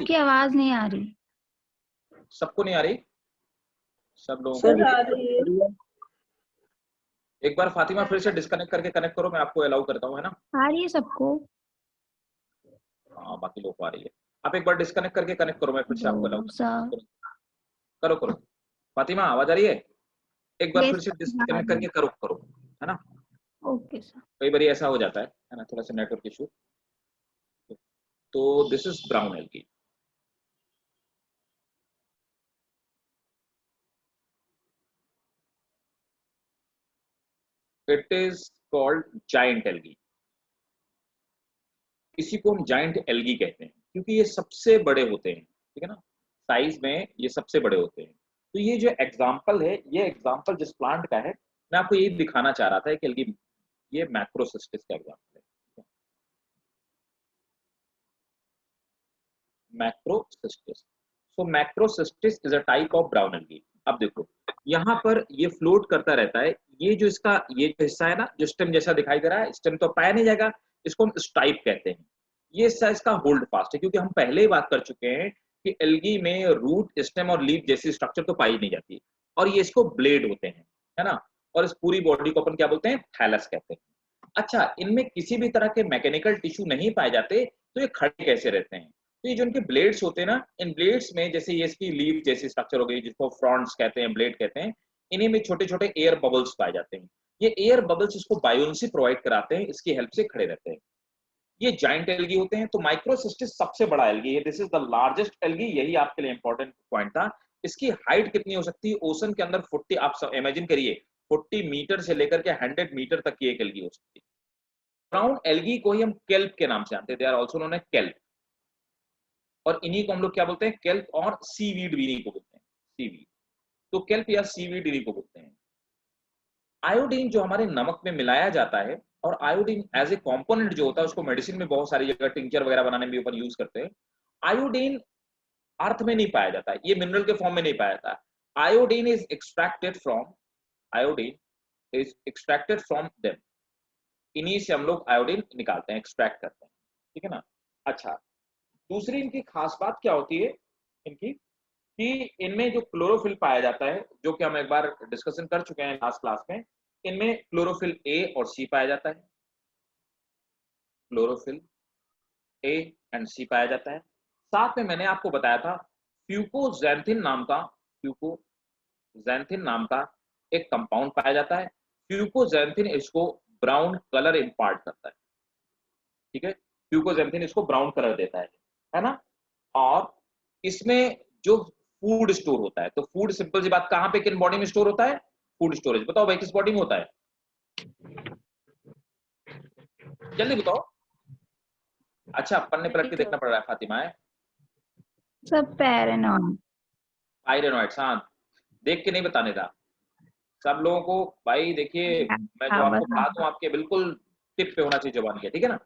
की आवाज नहीं आ रही। सबको नहीं आ रही? सब लोगों सर को आ रही है। एक बार फातिमा फिर से डिस्कनेक्ट करके कनेक्ट करो, मैं आपको अलाउ करता हूँ, है ना? आ रही है सबको? हाँ, बाकी लोग को आ रही है। आप एक बार डिस्कनेक्ट करके कनेक्ट करो, मैं फिर से आपको अलाउ करता हूँ। करो करो। फातिमा आवाज आ रही है? एक बार फिर से डिस्कनेक्ट करके करो करो, है ना? Okay sir. कई बार ऐसा हो जाता है ना, थोड़ा सा नेटवर्क इशू। तो this is brown algae. It is called giant algae. इसी को हम जायंट एल्गी कहते हैं क्योंकि ये सबसे बड़े होते हैं, ठीक है ना, साइज में ये सबसे बड़े होते हैं। तो ये जो एग्जांपल है, ये एग्जांपल जिस प्लांट का है, मैं आपको यही दिखाना चाह रहा था कि एल्गी, ये मैक्रोसिस्टिस का एग्जांपल है। Macrocystis. So Macrocystis is a type of brown algae. अब देखो यहाँ पर ये फ्लोट करता रहता है। ये जो इसका ये जो हिस्सा है ना, जो स्टेम जैसा दिखाई दे रहा है, स्टेम तो पाया नहीं जाएगा, इसको हम स्टाइप कहते हैं। ये हिस्सा इसका होल्ड फास्ट है, क्योंकि हम पहले ही बात कर चुके हैं कि एल्गी में रूट, स्टेम और लीफ जैसी स्ट्रक्चर तो पाई नहीं जाती, और ये इसको ब्लेड होते हैं, है ना। और इस पूरी बॉडी को अपन क्या बोलते हैं? थैलस कहते हैं। अच्छा, इनमें किसी भी तरह के मैकेनिकल टिश्यू नहीं पाए जाते, तो ये खड़े कैसे रहते हैं? तो ये जो इनके ब्लेड्स होते हैं ना, इन ब्लेड्स में जैसे ये इसकी लीफ जैसी स्ट्रक्चर हो गई, जिसको फ्रॉन्ट्स कहते हैं, ब्लेड कहते हैं, इन्हीं में छोटे छोटे एयर बबल्स पाए जाते हैं। ये एयर बबल्स इसको बायोन्सी प्रोवाइड कराते हैं, इसकी हेल्प से खड़े रहते हैं। ये जाइंट एल्गी होते हैं। तो माइक्रोसिस्टिस सबसे बड़ा एल्गी है, this is the largest algae. यही आपके लिए इंपॉर्टेंट पॉइंट था। इसकी हाइट कितनी हो सकती है ओशन के अंदर? 40, आप इमेजिन करिए, 40 मीटर से लेकर के 100 मीटर तक की एक एल्गी हो सकती है। ब्राउन एल्गी को ही हम केल्प के नाम से जानते हैं, they are also known as kelp. और इन्हीं को हम लोग क्या बोलते हैं? केल्प और सीवीड भी इन्हीं को बोलते हैं, सीवीड। तो केल्प या सीवीड इन्हीं को बोलते हैं। आयोडीन जो हमारे नमक में मिलाया जाता है, और आयोडीन एज ए कंपोनेंट जो होता है, उसको मेडिसिन में बहुत सारी जगह टिंचर वगैरह बनाने में अपन यूज करते हैं। आयोडीन अर्थ में नहीं पाया जाता है, ये मिनरल के फॉर्म में नहीं पाया जाता। Iodine is extracted from, iodine is extracted from them. इन्हीं से हम लोग आयोडीन निकालते हैं, एक्सट्रैक्ट करते हैं, ठीक है ना। अच्छा, दूसरी इनकी खास बात क्या होती है इनकी, कि इनमें जो क्लोरोफिल पाया जाता है, जो कि हम एक बार डिस्कशन कर चुके हैं लास्ट क्लास में, इनमें क्लोरोफिल ए और सी पाया जाता है। क्लोरोफिल ए एंड सी पाया जाता है। साथ में मैंने आपको बताया था फ्यूकोजैंथिन नाम का, फ्यूकोजैंथिन नाम का एक कंपाउंड पाया जाता है। फ्यूकोजैंथिन इसको ब्राउन कलर इंपार्ट करता है, ठीक है। फ्यूकोजैंथिन इसको ब्राउन कलर देता है ना। और इसमें जो फूड स्टोर होता है, तो फूड, सिंपल सी बात, कहां पे, किन बॉडी में स्टोर होता है? Food storage. बताओ भाई, किस बॉडी में होता है? जल्दी बताओ। अच्छा, पन्ने पलट के देखना पड़ रहा है फातिमा, है सब पैरानॉइड। पायरेनॉइड्स, हाँ, देख के नहीं बताने का सब लोगों को भाई। देखिए, मैं जो आपको पढ़ाता हूँ आपके बिल्कुल टिप पे होना चाहिए जबान के, ठीक है ना।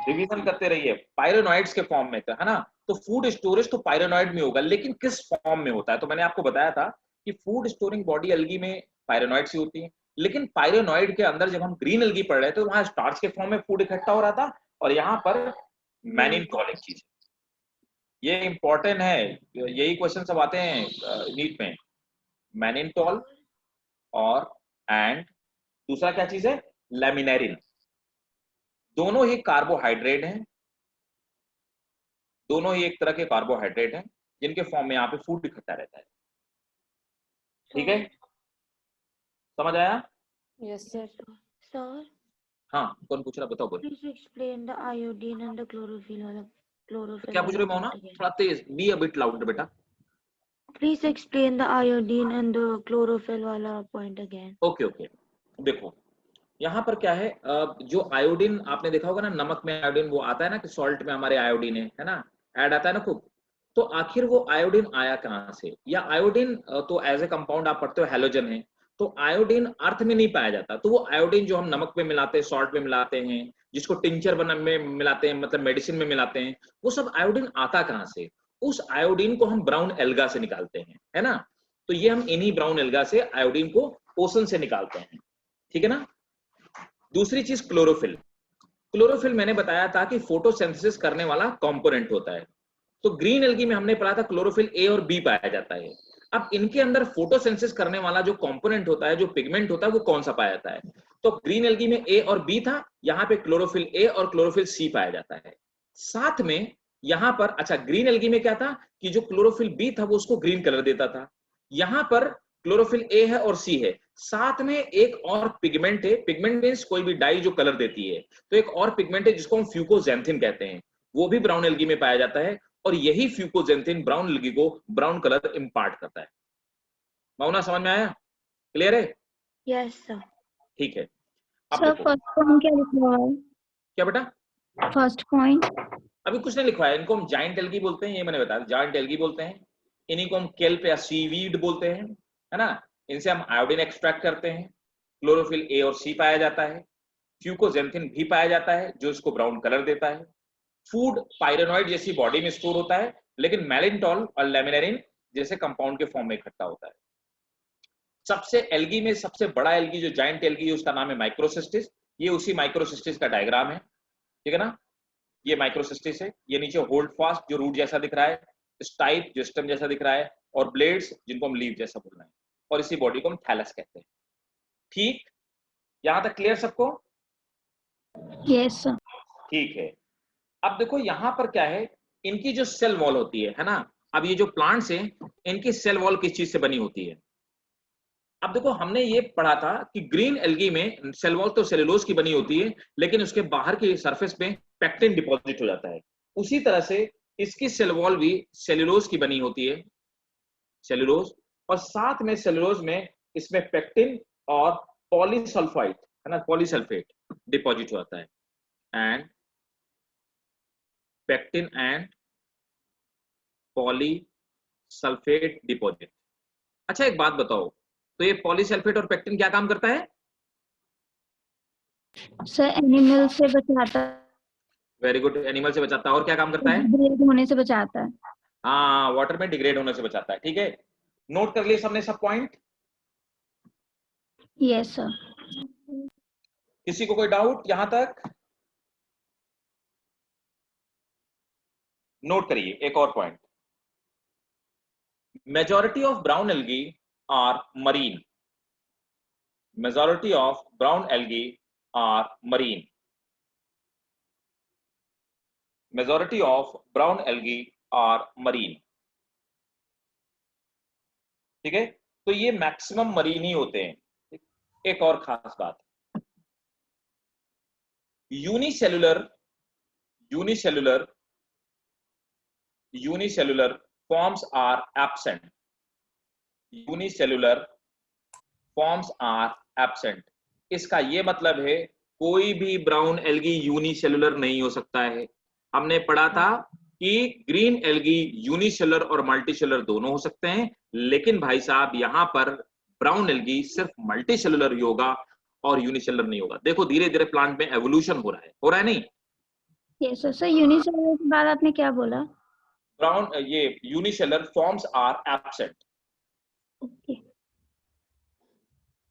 रिवीजन करते रहिए। पायरेनॉइड्स के फॉर्म में, तो है ना। तो फूड स्टोरेज तो पायरेनॉइड में होगा, लेकिन किस फॉर्म में होता है? तो मैंने आपको बताया था कि फूड स्टोरिंग बॉडी एल्गी में पायरेनॉइड्स ही होती है, लेकिन पायरेनॉइड के अंदर जब हम ग्रीन एल्गी पढ़ रहे थे, तो वहां स्टार्च के फॉर्म में फूड इकट्ठा हो रहा था, और यहाँ पर मैनिनटॉल एक चीज, ये इंपॉर्टेंट है, यही क्वेश्चन सब आते हैं नीट में। मैनिनटॉल और एंड दूसरा क्या चीज है? लैमिनेरिन। दोनों ही कार्बोहाइड्रेट हैं, दोनों ही एक तरह के कार्बोहाइड्रेट हैं, जिनके फॉर्म में यहाँ पे फूड इकट्ठा रहता है, ठीक है। समझ आया? Yes sir. सर हाँ, कौन पूछ रहा? बताओ, बोलो। Please explain the iodine and the chlorophyll वाला, क्लोरोफिल क्या पूछ रहे हो मोना? थोड़ा तेज, बी अ बिट लाउडर बेटा। Please explain the iodine and the chlorophyll वाला पॉइंट अगेन। ओके ओके, देखो यहाँ पर क्या है, जो आयोडीन आपने देखा होगा ना, नमक में आयोडीन वो आता है ना, कि सॉल्ट में हमारे आयोडीन है ना, ऐड आता है ना खूब। तो आखिर वो आयोडीन आया कहाँ से? या आयोडीन तो एज ए कंपाउंड आप पढ़ते हो हैलोजन है, तो आयोडीन अर्थ में नहीं पाया जाता। तो वो आयोडीन जो हम नमक में मिलाते हैं, सॉल्ट में मिलाते हैं, जिसको टिंचर बना में मिलाते हैं, मतलब मेडिसिन में मिलाते हैं, वो सब आयोडीन आता कहाँ से? उस आयोडीन को हम ब्राउन एल्गा से निकालते हैं, है ना। तो ये हम इन्हीं ब्राउन एल्गा से आयोडीन को ओशन से निकालते हैं, ठीक है ना। दूसरी चीज क्लोरोफिल। क्लोरोफिल मैंने बताया था कि फोटोसिंथेसिस करने वाला कंपोनेंट होता है। तो ग्रीन एल्गी में हमने पढ़ा था क्लोरोफिल ए और बी पाया जाता है। अब इनके अंदर फोटोसिंथेसिस करने वाला जो कंपोनेंट होता है, जो पिगमेंट होता है, वो कौन सा पाया जाता है? तो ग्रीन एल्गी में ए और बी था, यहाँ पे क्लोरोफिल ए और क्लोरोफिल सी पाया जाता है। साथ में यहाँ पर, अच्छा ग्रीन एल्गी में क्या था कि जो क्लोरोफिल बी था वो उसको ग्रीन कलर देता था, यहाँ पर क्लोरोफिल ए है और सी है, साथ में एक और पिगमेंट है, पिगमेंट मींस कोई भी डाई जो कलर देती है, तो एक और पिगमेंट है जिसको हम फ्यूकोजेंथिन कहते हैं, वो भी ब्राउन एल्गी में पाया जाता है, और यही फ्यूकोजेंथिन ब्राउन एल्गी को ब्राउन कलर इंपार्ट करता है। माउना समझ में आया? क्लियर है? Yes, sir. ठीक है। अब सर देखो फर्स्ट पॉइंट क्या लिखा हुआ है? क्या बेटा, फर्स्ट पॉइंट अभी कुछ नहीं लिखा है। इनको हम जाइंट एल्गी बोलते हैं, ये मैंने बताया, जाइंट एल्गी बोलते हैं। इन्हीं को हम केल्प या सीवीड बोलते हैं, है ना। इनसे हम आयोडीन एक्सट्रैक्ट करते हैं। क्लोरोफिल ए और सी पाया जाता है, फ्यूकोजेंथिन भी पाया जाता है जो इसको ब्राउन कलर देता है। फूड पायरेनॉइड जैसी बॉडी में स्टोर होता है, लेकिन मैलिनटॉल और लेमिनेरिन जैसे कंपाउंड के फॉर्म में इकट्ठा होता है। सबसे एल्गी में सबसे बड़ा एल्गी जो जाइंट एल्गी है उसका नाम है माइक्रोसिस्टिस। ये उसी माइक्रोसिस्टिस का डायग्राम है, ठीक है ना। ये माइक्रोसिस्टिस है, ये नीचे होल्ड फास्ट जो रूट जैसा दिख रहा है, स्टाइप जो स्टेम जैसा दिख रहा है, और ब्लेड्स जिनको हम लीव जैसा बोल रहे हैं, और इसी बॉडी को हम थैलस कहते हैं। ठीक, यहां तक क्लियर सबको? Yes sir. ठीक है। अब देखो यहां पर क्या है, इनकी जो सेल वॉल होती है ना, अब ये जो प्लांट्स हैं इनकी सेल वॉल किस चीज से बनी होती है? अब देखो हमने ये पढ़ा था कि ग्रीन एल्गी में सेल वॉल तो सेलुलोज की बनी होती है, लेकिन उसके बाहर के सरफेस पे पेक्टिन डिपॉजिट हो जाता है। उसी तरह से इसकी सेल वॉल भी सेलुलोज की बनी होती है, सेलुलोज, और साथ में सेलुलोज में इसमें पेक्टिन और पॉलीसल्फाइड, है ना, पॉलीसल्फेट डिपॉजिट होता है, and pectin and polysulphate deposit. अच्छा एक बात बताओ, तो ये पॉलीसल्फेट और पेक्टिन क्या काम करता है? सर एनिमल से बचाता है, वेरी गुड, एनिमल से बचाता है। और क्या काम करता है? डिग्रेड होने से बचाता है। हाँ, वाटर में डिग्रेड होने से बचाता है। ठीक है, नोट कर लिए सबने सब पॉइंट? Yes sir. किसी को कोई डाउट यहां तक? नोट करिए एक और point, majority of brown algae are marine, majority of brown algae are marine, majority of brown algae are marine. ठीक है, तो ये मैक्सिमम मरीन ही होते हैं। एक और खास बात, unicellular unicellular unicellular forms are absent, unicellular forms are absent. इसका ये मतलब है कोई भी ब्राउन एल्गी यूनिसेलुलर नहीं हो सकता है। हमने पढ़ा था कि ग्रीन एल्गी यूनिसेलुलर और मल्टीसेलुलर दोनों हो सकते हैं, लेकिन भाई साहब यहां पर ब्राउन एल्गी सिर्फ मल्टीसेलुलर ही होगा और यूनिसेलुलर नहीं होगा। देखो धीरे धीरे प्लांट में एवोल्यूशन हो रहा है नहीं? Yes sir. सर यूनिसेलुलर के बाद आपने क्या बोला? ब्राउन, ये unicellular forms are absent. Okay.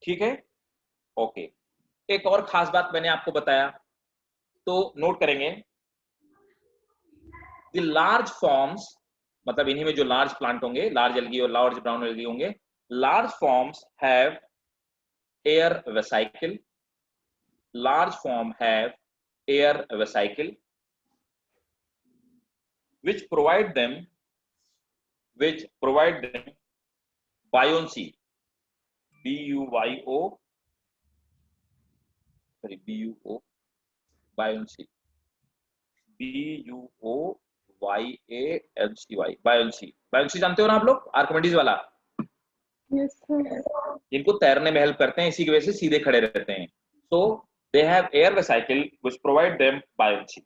ठीक है, ओके। एक और खास बात मैंने आपको बताया, तो नोट करेंगे, द लार्ज फॉर्म्स, मतलब इन्हीं में जो लार्ज प्लांट होंगे, लार्ज एल्गी और लार्ज ब्राउन एल्गी होंगे, large forms have air vesicle, large form have air vesicle which provide them buoyancy, buyo sorry buo buoyancy, buoyancy, buoyancy जानते हो ना आप लोग, आर्किमिडीज वाला? Yes, sir. इनको तैरने में हेल्प करते हैं, इसी की वजह से सीधे खड़े रहते हैं। So they have air vesicle which provide them buoyancy।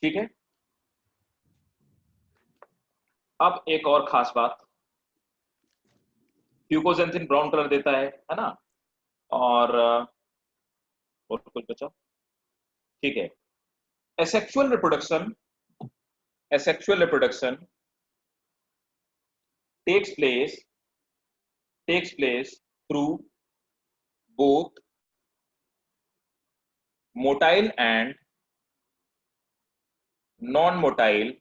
ठीक है, अब एक और खास बात, फ्यूकोजेंथिन ब्राउन कलर देता है ना, और कुछ बचा? ठीक है, asexual reproduction takes place through both motile and non-motile,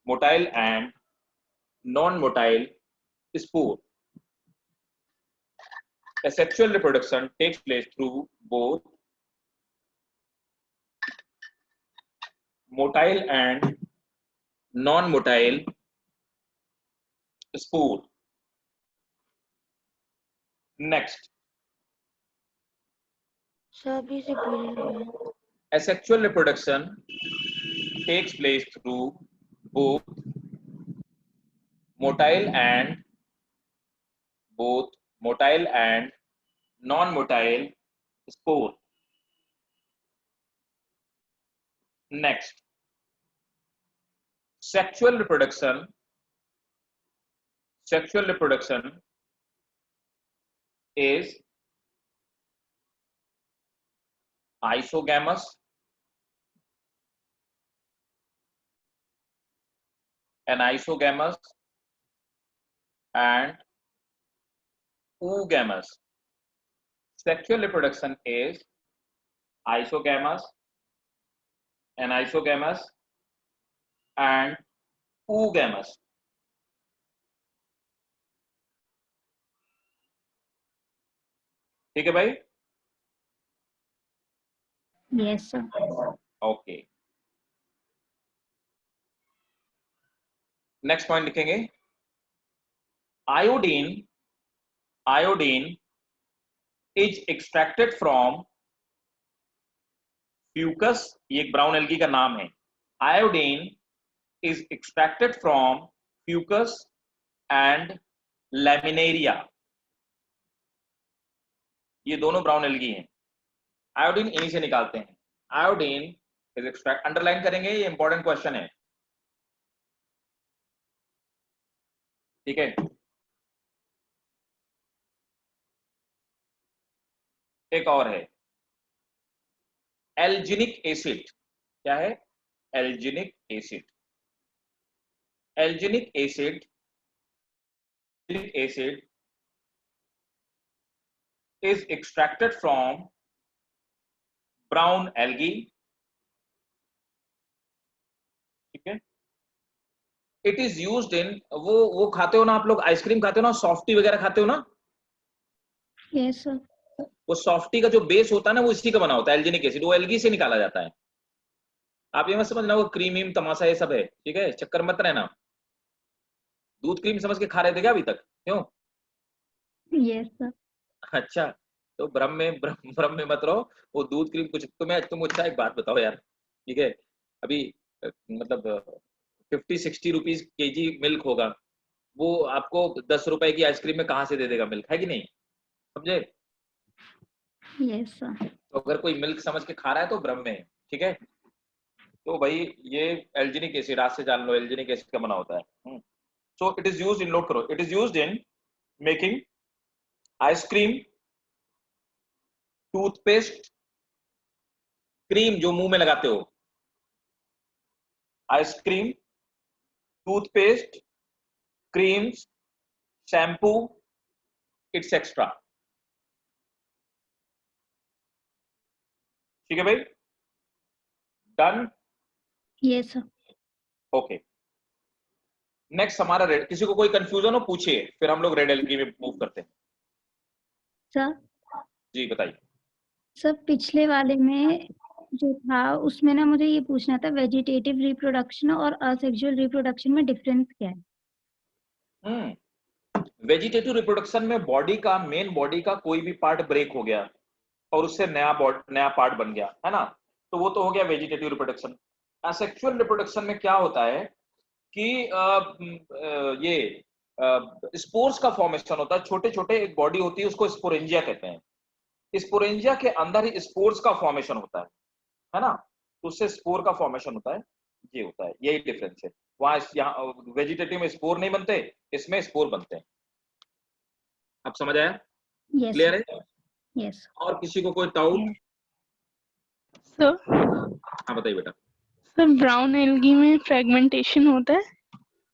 motile and non-motile spore. Asexual reproduction takes place through both motile and non-motile spore. Next, Sir, please repeat it again. asexual reproduction takes place through both motile and non-motile spore. Next, sexual reproduction is isogamous, anisogamous and oogamous. Sexual reproduction is isogamous, anisogamous and oogamous. ठीक है भाई? Yes, sir. Okay, next point लिखेंगे iodine is extracted from Fucus. ये एक brown algae का नाम है. Iodine is extracted from Fucus and Laminaria. ये दोनों ब्राउन एल्गी हैं. आयोडीन इन्हीं से निकालते हैं. आयोडीन इज एक्सट्रैक्ट, अंडरलाइन करेंगे, ये इंपॉर्टेंट क्वेश्चन है. ठीक है, एक और है एल्जिनिक एसिड. क्या है? Alginic acid. Alginic acid is extracted from brown algae. ठीक है, इट इज यूज्ड इन, वो खाते हो ना आप लोग, आइसक्रीम खाते हो ना, सॉफ्टी वगैरह खाते हो ना? Yes, sir. वो सॉफ्टी का जो बेस होता है ना, वो इसी का बना होता है. एल्जिनिक एसिड वो एल्गी से निकाला जाता है. आप ये मत समझना वो क्रीम तमाशा ये सब है. ठीक है, चक्कर मत रहना. दूध क्रीम समझ के खा रहे थे क्या अभी तक? क्यों? Yes, sir. अच्छा, तो भ्रम में मत रहो. वो दूध क्रीम कुछ तुम अच्छा एक बात बताओ यार. ठीक है, अभी मतलब 50-60 रुपीज केजी मिल्क होगा, वो आपको 10 रुपए की आइसक्रीम में कहाँ से दे देगा मिल्क? है कि नहीं? समझे? Yes, sir. तो अगर कोई मिल्क समझ के खा रहा है तो भ्रम में है. ठीक है, तो भाई ये एल्जिनिक एसिड आज से जान लो, एल्जिनिक एसिड का बना होता है. So it is used in, note करो, it is used in making ice cream, toothpaste, cream जो मुंह में लगाते हो, ice cream, toothpaste, creams, shampoo, it's extra. ठीक है भाई? Done? Yes, sir. Okay, next हमारा रेड. किसी को कोई कंफ्यूजन हो पूछिए, फिर हम लोग रेड एल्गी में मूव करते हैं. Sir, जी बताइए. सर पिछले वाले में जो था उसमें ना मुझे ये पूछना था, वेजिटेटिव रिप्रोडक्शन और असेक्सुअल रिप्रोडक्शन में डिफरेंस क्या है? वेजिटेटिव रिप्रोडक्शन में मेन बॉडी का कोई भी पार्ट ब्रेक हो गया और उससे नया पार्ट बन गया, है ना, तो वो तो हो गया वेजिटेटिव रिप्रोडक्शन. असेक्सुअल रिप्रोडक्शन में क्या होता है कि ये स्पोर्स का फॉर्मेशन होता है. छोटे छोटे एक बॉडी होती है, उसको स्पोरेंजिया कहते हैं. स्पोरेंजिया के अंदर ही स्पोर्स का फॉर्मेशन होता है ना, तो उससे स्पोर का फॉर्मेशन होता है. ये होता है, यही डिफरेंस है. वहां यहाँ वेजिटेटिव में स्पोर नहीं बनते, इसमें स्पोर बनते हैं. अब समझ आया? Yes, clear sir. है? Yes. और किसी को कोई डाउट? सर हाँ बताइए बेटा. सर ब्राउन एल्गी में फ्रेगमेंटेशन होता है?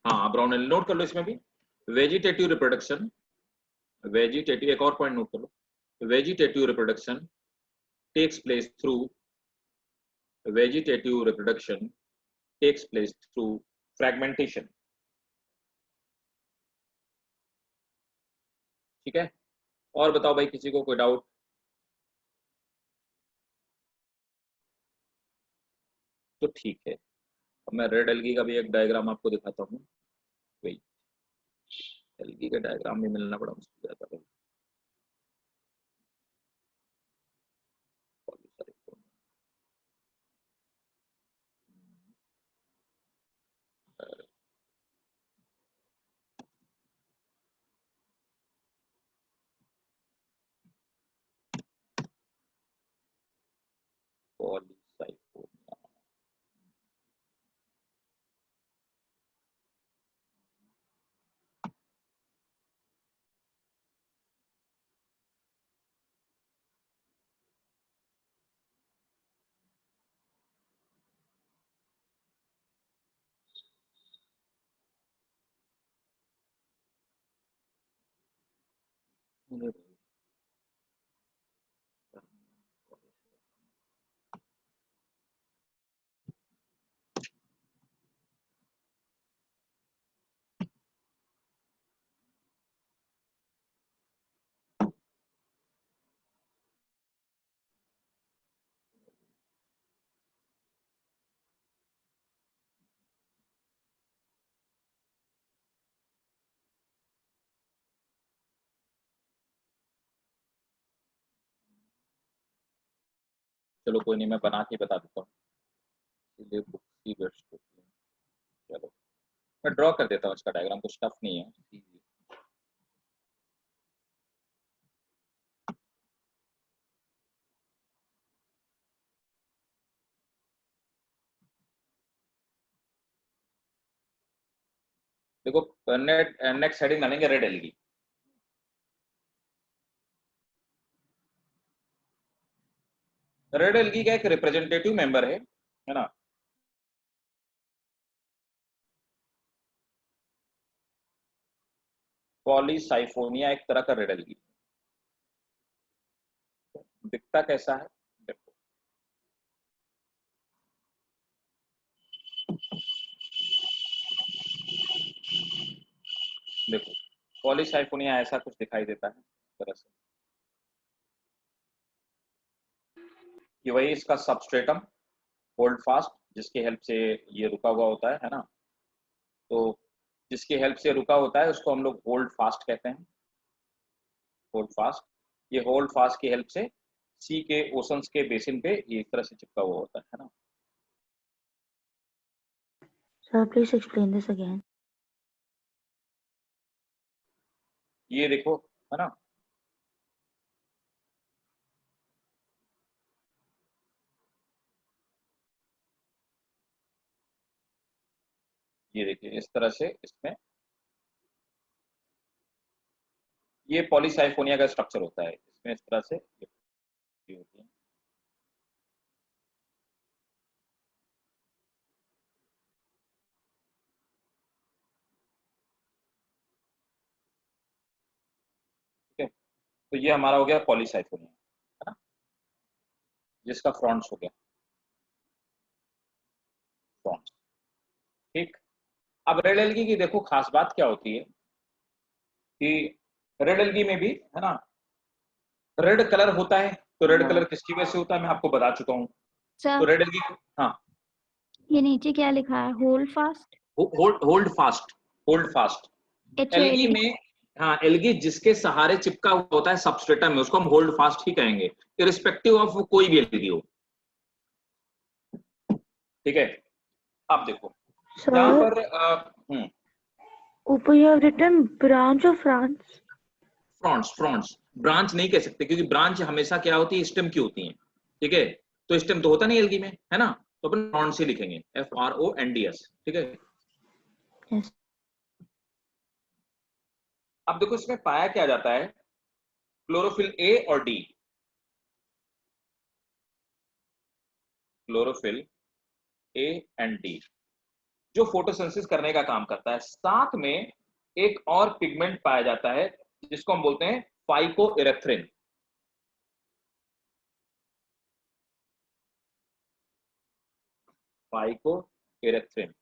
हाँ, ब्राउन एल्गी नोट कर लो. इसमें भी वेजिटेटिव रिप्रोडक्शन, वेजिटेटिव, एक और पॉइंट नोट कर लो. Vegetative reproduction takes place through, vegetative reproduction takes place through fragmentation. ठीक है, और बताओ भाई, किसी को कोई डाउट? तो ठीक है, अब मैं रेड एल्गी का भी एक डायग्राम आपको दिखाता हूँ। वही एल्गी का डायग्राम भी मिलना बड़ा मुश्किल रहता है। पॉलीसाइफोनिया, चलो कोई नहीं, मैं बना के बता देता हूँ, इसलिए बुक ही बेस्ट होती है। चलो मैं ड्रॉ कर देता हूँ इसका डायग्राम, कुछ टफ नहीं है। देखो नेक्स्ट हेडिंग डालेंगे रेड एल्गी। रेड एल्गी का एक रिप्रेजेंटेटिव मेंबर है ना? पॉलीसाइफोनिया एक तरह का रेड एल्गी। दिखता कैसा है? देखो, देखो पॉलीसाइफोनिया ऐसा कुछ दिखाई देता है इस तरह से। ये वही इसका सबस्ट्रेटम होल्ड फास्ट, जिसकी हेल्प से ये रुका हुआ होता है ना? तो जिसकी हेल्प से रुका होता है उसको हम लोग होल्ड फास्ट कहते हैं। होल्ड फास्ट, ये होल्ड फास्ट की हेल्प से सी के ओशंस के बेसिन पे ये एक तरह से चिपका हुआ होता है ना? Sir, please explain this again. ये देखो, है ना? ये देखिए इस तरह से इसमें ये पॉलीसाइफोनिया का स्ट्रक्चर होता है, इसमें इस तरह से ये होती है। ठीक है, तो ये हमारा हो गया पॉलीसाइफोनिया, है ना? जिसका फ्रॉन्ट्स हो गया फ्रॉन्ट्स। ठीक, अब रेड एल्गी की देखो खास बात क्या होती है कि रेड एल्गी में भी, है ना, रेड कलर होता है। तो रेड कलर किसकी वजह से होता है मैं आपको बता चुका हूँ। तो सर रेड एल्गी, हाँ, ये नीचे क्या लिखा है? Hold fast, hold fast, hold fast. Algae HOLD। में, हाँ, एल्गी जिसके सहारे चिपका हुआ होता है सबस्ट्रेटम में, उसको हम होल्ड फास्ट ही कहेंगे, इरिस्पेक्टिव ऑफ कोई भी एल्गी हो। ठीक है, आप देखो यहाँ Sir, पर ऊपर you have written branch of France. Fronds, fronds branch नहीं कह सकते, क्योंकि ब्रांच हमेशा क्या होती है, स्टेम की होती है। ठीक है, तो स्टेम तो होता नहीं एल्गी में, है ना? तो अपन फ्रॉन्ट्स ही लिखेंगे, FRONDS। ठीक है, Yes. अब देखो इसमें पाया क्या जाता है, क्लोरोफिल ए और D. Chlorophyll A and D जो फोटोसिंथेसिस करने का काम करता है, साथ में एक और पिगमेंट पाया जाता है जिसको हम बोलते हैं फाइकोइरेथ्रिन। फाइकोइरेथ्रिन, इरेक्थ्रिन।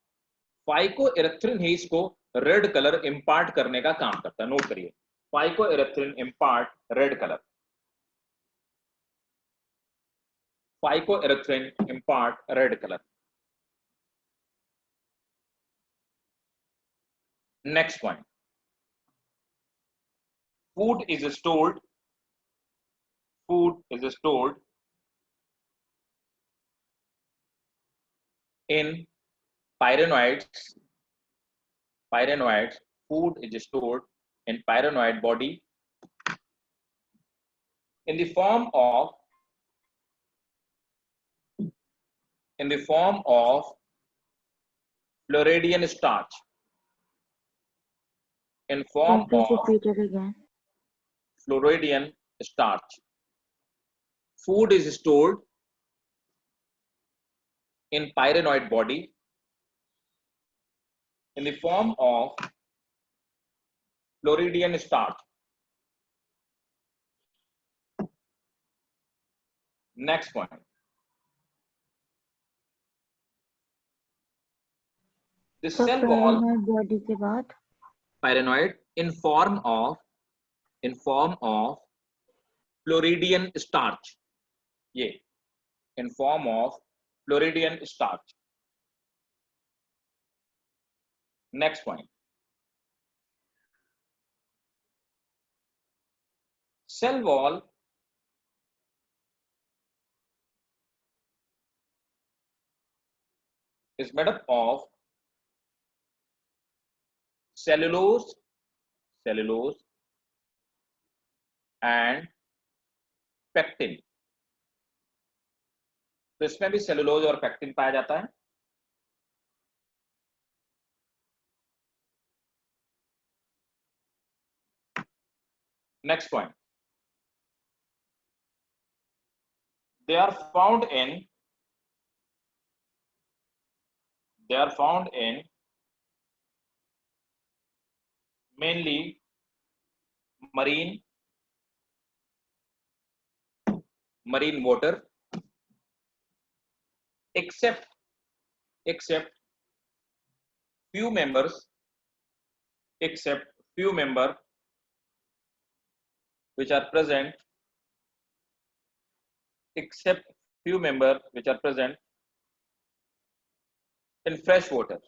फाइको इरेक्थ्रिन ही इसको रेड कलर इंपार्ट करने का काम करता है, नोट करिए, phycoerythrin impart red colour, phycoerythrin impart red colour. Next point, food is stored in pyrenoids. Food is stored in pyrenoid body in the form of Floridian starch. In form Please of repeat it again. Floridian starch. Food is stored in pyrenoid body in the form of Floridian starch. Next point. The So cell wall paranoid body के बाद pyrenoid in form of Floridian starch. ये in form of Floridian starch. Next point. Cell wall is made up of cellulose and pectin. तो इसमें भी cellulose और pectin पाया जाता है। Next point, they are found in mainly marine water, except few members which are present in fresh water.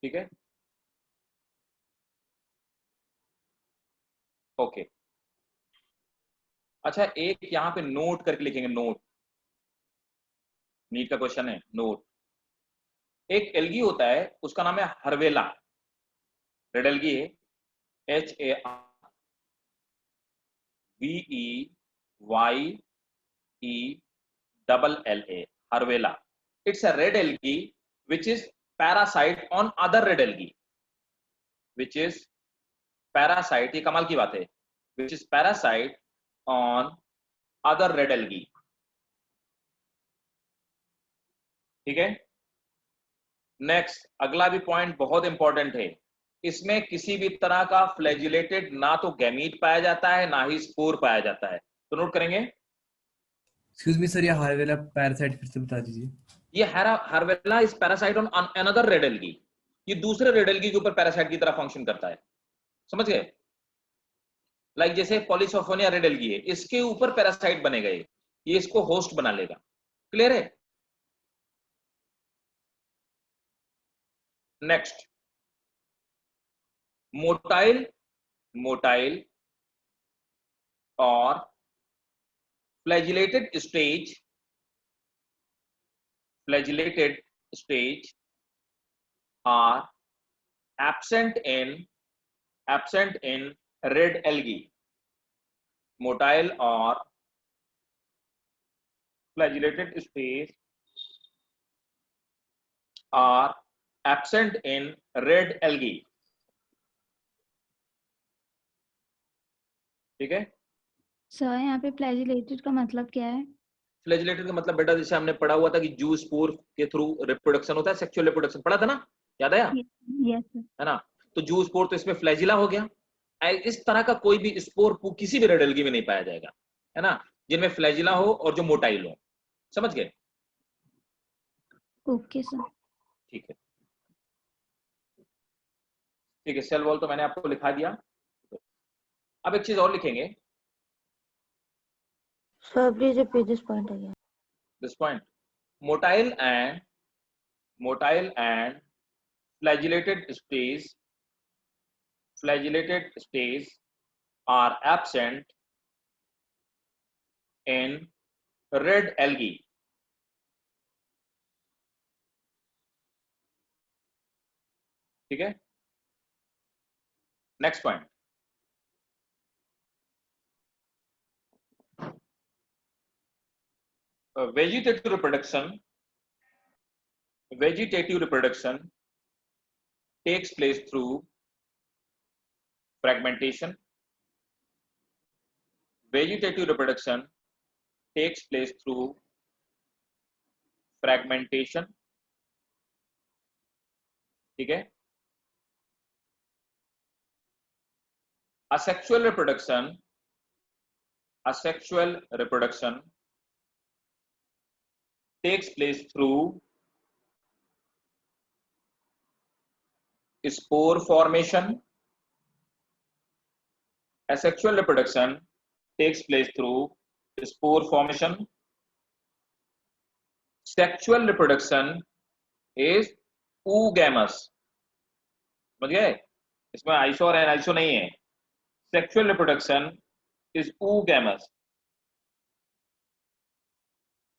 ठीक है, okay. अच्छा, एक यहां पे नोट करके लिखेंगे, नोट, नीट का क्वेश्चन है, नोट। एक एल्गी होता है, उसका नाम है हर्वेला, रेड एल्गी है, HARVEYELLA, Harveyella. It's a red algae which is parasite on other red algae, which is parasite, ये कमाल की बात है, which is parasite on other red algae। ठीक है, नेक्स्ट, अगला भी पॉइंट बहुत इंपॉर्टेंट है, इसमें किसी भी तरह का फ्लैजिलेटेड ना तो गैमीट पाया जाता है, ना ही स्पोर पाया जाता है। तो नोट करेंगे। एक्सक्यूज मी सर, ये हार्वेला पैरासाइट फिर से बता दीजिए। ये Harveyella is parasite on another red algae, ये दूसरे रेड एल्गी के ऊपर पैरासाइट की तरह फंक्शन करता है, समझ गए? लाइक जैसे पॉलीसोफोनिया रेड एल्गी है, इसके ऊपर पैरासाइट बनेगा, ये इसको होस्ट बना लेगा। क्लियर है? नेक्स्ट, मोटाइल और flagellated stage are absent in red algae. Motile or flagellated stage are absent in red algae. ठीक है सर, यहाँ पे फ्लैजिलेटेड का मतलब क्या है? फ्लैजिलेटेड का मतलब बेटा, जैसे हमने पढ़ा हुआ था कि जू स्पोर के थ्रू रिप्रोडक्शन होता है, सेक्सुअल रिप्रोडक्शन पढ़ा था ना, याद आया? Yes sir. है ना? तो जू स्पोर तो इसमें फ्लैजिला हो गया, इस तरह का कोई भी स्पोर किसी भी रेड एल्गी में नहीं पाया जाएगा, है ना, जिनमें फ्लैजिला हो और जो मोटाइल हो। समझ गए? Okay sir. ठीक है, ठीक है। सेल वॉल तो मैंने आपको लिखा दिया। अब एक चीज और लिखेंगे, Sir, please repeat this point again. This point, motile and flagellated stage are absent in red algae. ठीक है, next point, vegetative reproduction takes place through fragmentation. Vegetative reproduction takes place through fragmentation. ठीक है, asexual reproduction takes place through spore formation. Asexual reproduction takes place through spore formation. Sexual reproduction is oogamous. समझ गए? इसमें iso और एनाइसो नहीं है। Sexual reproduction is oogamous.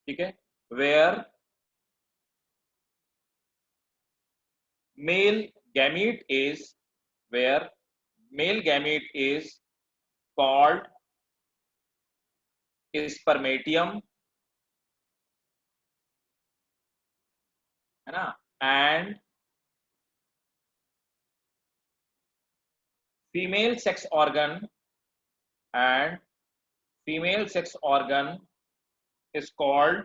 ठीक है, where male gamete is called spermatium, है ना, and female sex organ is called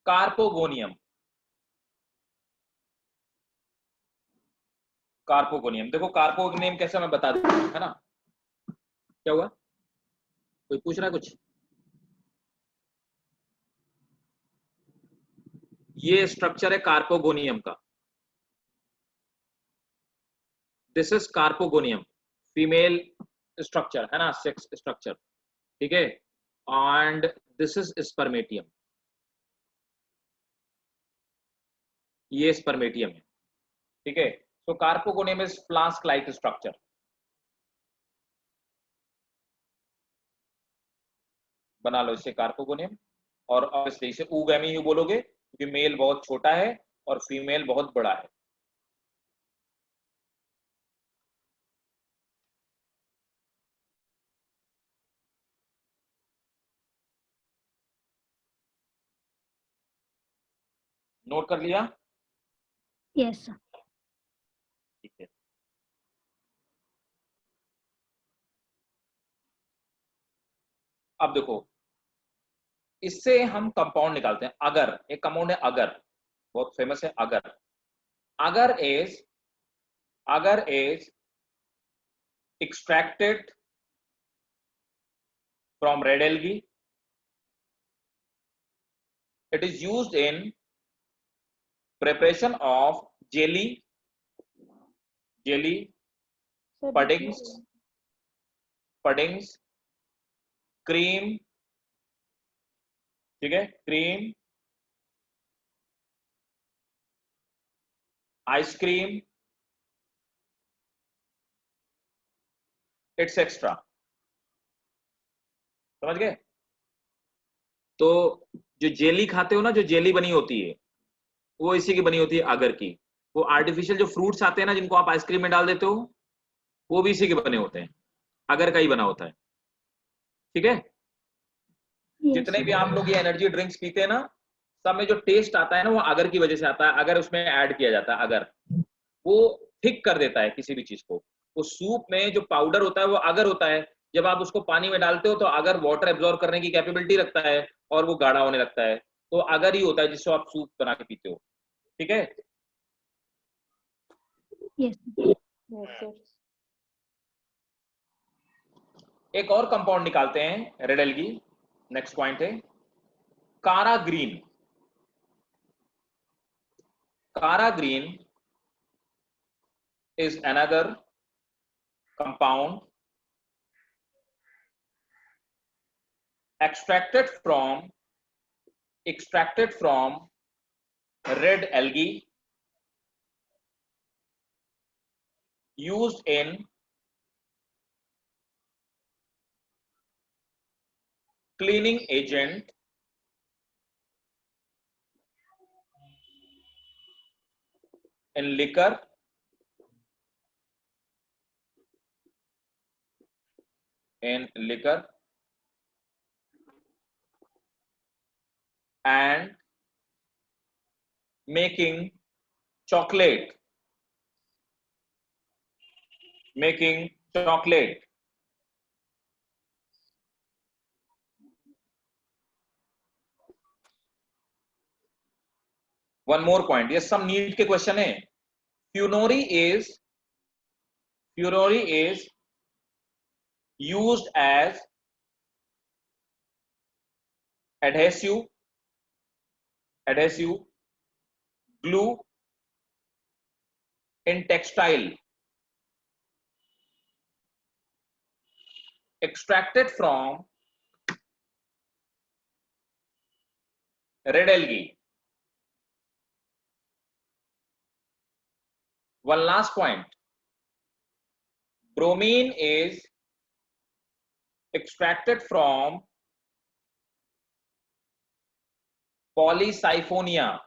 carpogonium. देखो कार्पोगोनियम कैसे मैं बता दूं, है ना। क्या हुआ, कोई पूछ रहा है कुछ? ये स्ट्रक्चर है कार्पोगोनियम का। This is carpogonium, female structure, है ना, सेक्स स्ट्रक्चर। ठीक है, एंड दिस इज स्पर्मेटियम, ये स्पर्मेटियम है। ठीक है, so carpogonium is flask like structure. बना लो इसे कार्पोगोनियम, और ऑब्वियसली इसे oogammy ही बोलोगे क्योंकि मेल बहुत छोटा है और फीमेल बहुत बड़ा है। नोट कर लिया? Yes sir. ठीक है, अब देखो इससे हम कंपाउंड निकालते हैं। अगर, एक कंपाउंड है अगर, बहुत फेमस है अगर। अगर is extracted from red algae. It is used in preparation of jelly, puddings, cream, ठीक है, cream, ice cream, etc. समझ गए? तो जो जेली खाते हो ना, जो जेली बनी होती है वो इसी की बनी होती है, अगर की। वो आर्टिफिशियल जो फ्रूट्स आते हैं ना, जिनको आप आइसक्रीम में डाल देते हो, वो भी इसी के बने होते हैं, अगर का ही बना होता है। ठीक है, जितने भी आप लोग ये एनर्जी ड्रिंक्स पीते हैं ना, सब में जो टेस्ट आता है ना, वो अगर की वजह से आता है। अगर उसमें ऐड किया जाता है, अगर, वो थिक कर देता है किसी भी चीज को। वो सूप में जो पाउडर होता है वो अगर होता है, जब आप उसको पानी में डालते हो तो अगर वाटर एब्जॉर्ब करने की कैपेबिलिटी रखता है और वो गाढ़ा होने लगता है, तो अगर ही होता है जिससे आप सूप बना के पीते हो। ठीक है, Yes. Yes, sir. एक और कंपाउंड निकालते हैं रेड एल्गी। नेक्स्ट पॉइंट है कारा ग्रीन। कारा green is another compound extracted from red algae used in cleaning agent in liquor and making chocolate. One more point, ये सब नीट के क्वेश्चन है। फ्यूनोरी is used as adhesive glue in textile, extracted from red algae. One last point, bromine is extracted from Polysiphonia,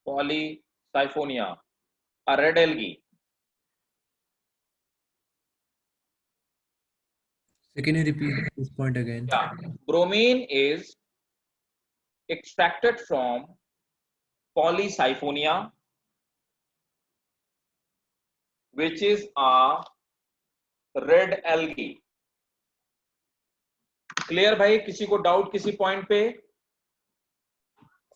a red algae. So can you repeat this point again? Yeah, bromine is extracted from Polysiphonia, which is a red algae. Clear भाई? किसी को doubt किसी point पे?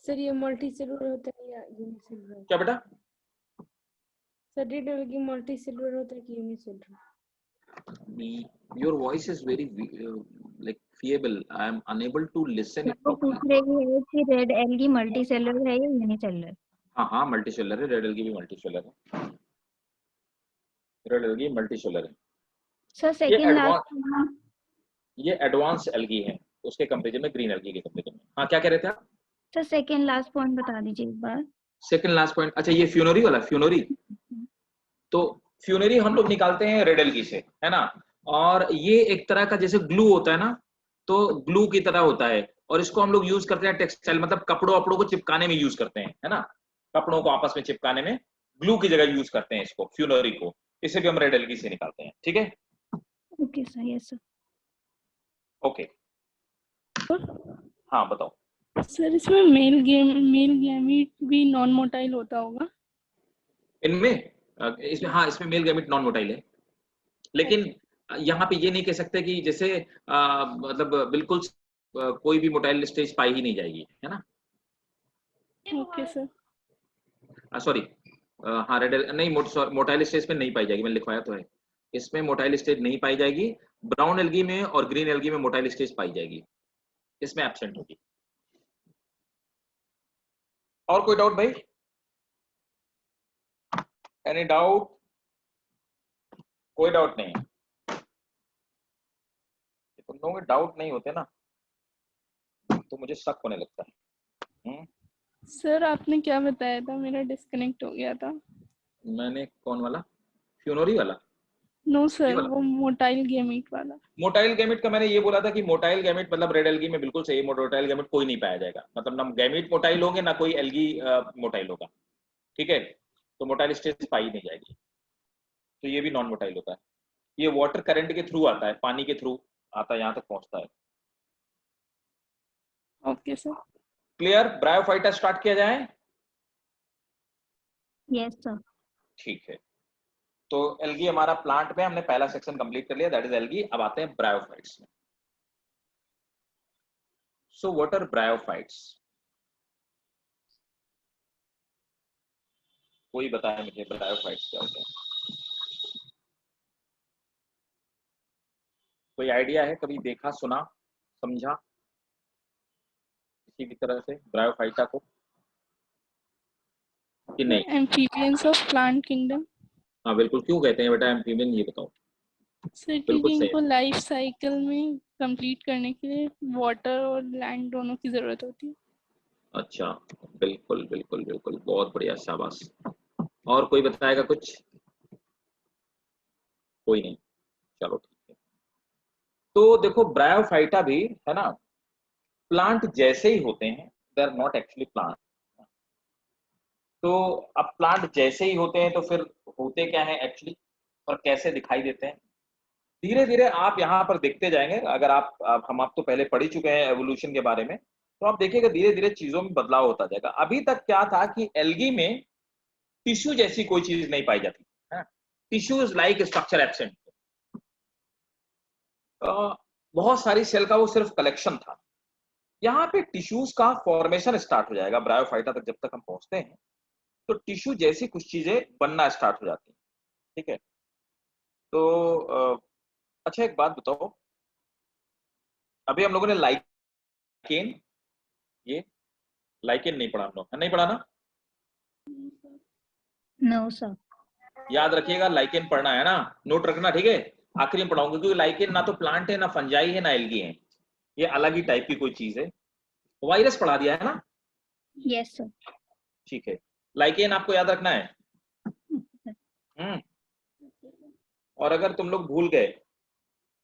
Sir ये multi cellular होता है या unicellular? क्या बेटा? Sir red algae multi cellular होता है कि unicellular? Your voice is very like feeble. I am unable to listen it वो पूछ properly. रही है कि रेड एल्गी मल्टी सेलुलर है या यूनिसेलुलर? हाँ मल्टी सेलुलर है, रेड एल्गी भी मल्टी सेलुलर है। रेड एल्गी मल्टी सेलुलर है। सर सेकंड लास्ट ये एडवांस एल्गी है उसके कंपैरिजन में, ग्रीन एल्गी के कंपैरिजन में। हाँ क्या कह रहे थे आप? सर सेकंड लास्ट पॉइंट बता दीजिए एक बार। सेकंड लास्ट पॉइंट, अच्छा ये फ्यूनरी वाला, फ्यूनरी। तो फ्यूनरी हम लोग निकालते हैं रेड एल्गी से, है ना। और ये एक तरह का जैसे ग्लू होता है ना, तो ग्लू की तरह होता है, और इसको हम लोग यूज करते हैं टेक्सटाइल, मतलब कपड़ों वपड़ों को चिपकाने में यूज करते हैं, है ना। कपड़ों को आपस में चिपकाने में ग्लू की जगह यूज करते हैं इसको, फ्यूनरी को। इसे भी हम रेड एल्गी से निकालते हैं, ठीक है। Okay sir, yes sir. Okay हाँ बताओ। सर इसमें मेल गैमीट भी नॉन मोटाइल होता होगा? इसमें हाँ, इसमें मेल गैमेट नॉन मोटाइल है, लेकिन यहाँ पे ये नहीं कह सकते कि जैसे मतलब बिल्कुल कोई भी मोटाइल स्टेज पाई ही नहीं जाएगी, है ना। Okay sir. सॉरी हाँ रेड नहीं, मोटाइल स्टेज पे नहीं पाई जाएगी, मैंने लिखवाया तो है। इसमें मोटाइल स्टेज नहीं पाई जाएगी, ब्राउन एल्गी में और ग्रीन एल्गी में मोटाइल स्टेज पाई जाएगी, इसमें एब्सेंट होगी। और कोई डाउट भाई? Any doubt? कोई डाउट नहीं? तुम लोगों के डाउट नहीं होते ना तो मुझे शक होने लगता है। सर आपने क्या बताया था? मेरा डिस्कनेक्ट हो गया था। मैंने कौन वाला? फ्यूनरी वाला? नो सर, वो मोटाइल गैमीट वाला। मोटाइल गैमेट का मैंने ये बोला था कि मोटाइल गैमेट मतलब रेड एल्गी में बिल्कुल सही, मोटाइल गैमेट कोई नहीं पाया जाएगा, मतलब ना गैमेट मोटाइल होंगे ना कोई एल्गी मोटाइल होगा, ठीक है। तो मोटाइल स्टेज पाई नहीं जाएगी, तो ये भी नॉन मोटाइल होता है। ये वाटर करंट के थ्रू आता है, पानी के थ्रू आता है, यहाँ तक पहुंचता है। Okay sir. Clear? Bryophyta start किया जाए? Yes sir. ठीक है, तो एल्गी हमारा प्लांट में हमने पहला सेक्शन कंप्लीट कर लिया, दैट इज एल्गी। अब आते हैं ब्रायोफाइट्स में। So what are bryophytes? कोई बताए मुझे ब्रायोफाइट्स क्या होते हैं? कोई आइडिया है? कभी देखा, सुना, समझा किसी भी तरह से ब्रायोफाइटा को कि नहीं? Amphibians of plant kingdom. हाँ बिल्कुल, क्यों कहते हैं बेटा एम्फीबियन, ये बताओ। सर बिल्कुल क्योंकि सही। इनको लाइफ साइकिल में कंप्लीट करने के लिए वाटर और लैंड दोनों की जरूरत होती है। अच्छा, बिल्कुल बिल्कुल बिल्कुल, बहुत बढ़िया, शाबाश। और कोई बताएगा कुछ? कोई नहीं, चलो ठीक है। तो देखो ब्रायोफाइटा भी है ना, प्लांट जैसे ही होते हैं, they are not actually plant. तो अब प्लांट जैसे ही होते हैं तो फिर होते क्या है एक्चुअली, और कैसे दिखाई देते हैं? धीरे धीरे आप यहाँ पर देखते जाएंगे। अगर आप तो पहले पढ़ ही चुके हैं एवोल्यूशन के बारे में, तो आप देखिएगा धीरे धीरे चीजों में बदलाव होता जाएगा। अभी तक क्या था कि एल्गी में टिश्यू जैसी कोई चीज नहीं पाई जाती है, tissue is like structure absent. बहुत सारी सेल का वो सिर्फ कलेक्शन था। यहाँ पे टिश्यूज का फॉर्मेशन स्टार्ट हो जाएगा ब्रायोफाइटा तक। जब तक हम पहुंचते हैं तो टिश्यू जैसी कुछ चीजें बनना स्टार्ट हो जाती हैं, ठीक है। तो अच्छा एक बात बताओ, अभी हम लोगों ने लाइकेन, ये लाइकेन नहीं पढ़ा हम लोग, नहीं पढ़ा ना? No sir. याद रखिएगा, लाइकेन पढ़ना है ना, नोट रखना, ठीक है। आखिरी में पढ़ाऊंगा, क्योंकि लाइकेन ना तो प्लांट है, ना फंजाई है, ना एल्गी है, ये अलग ही टाइप की कोई चीज है। वायरस पढ़ा दिया है ना? Yes sir. ठीक है, लाइकेन आपको याद रखना है। और अगर तुम लोग भूल गए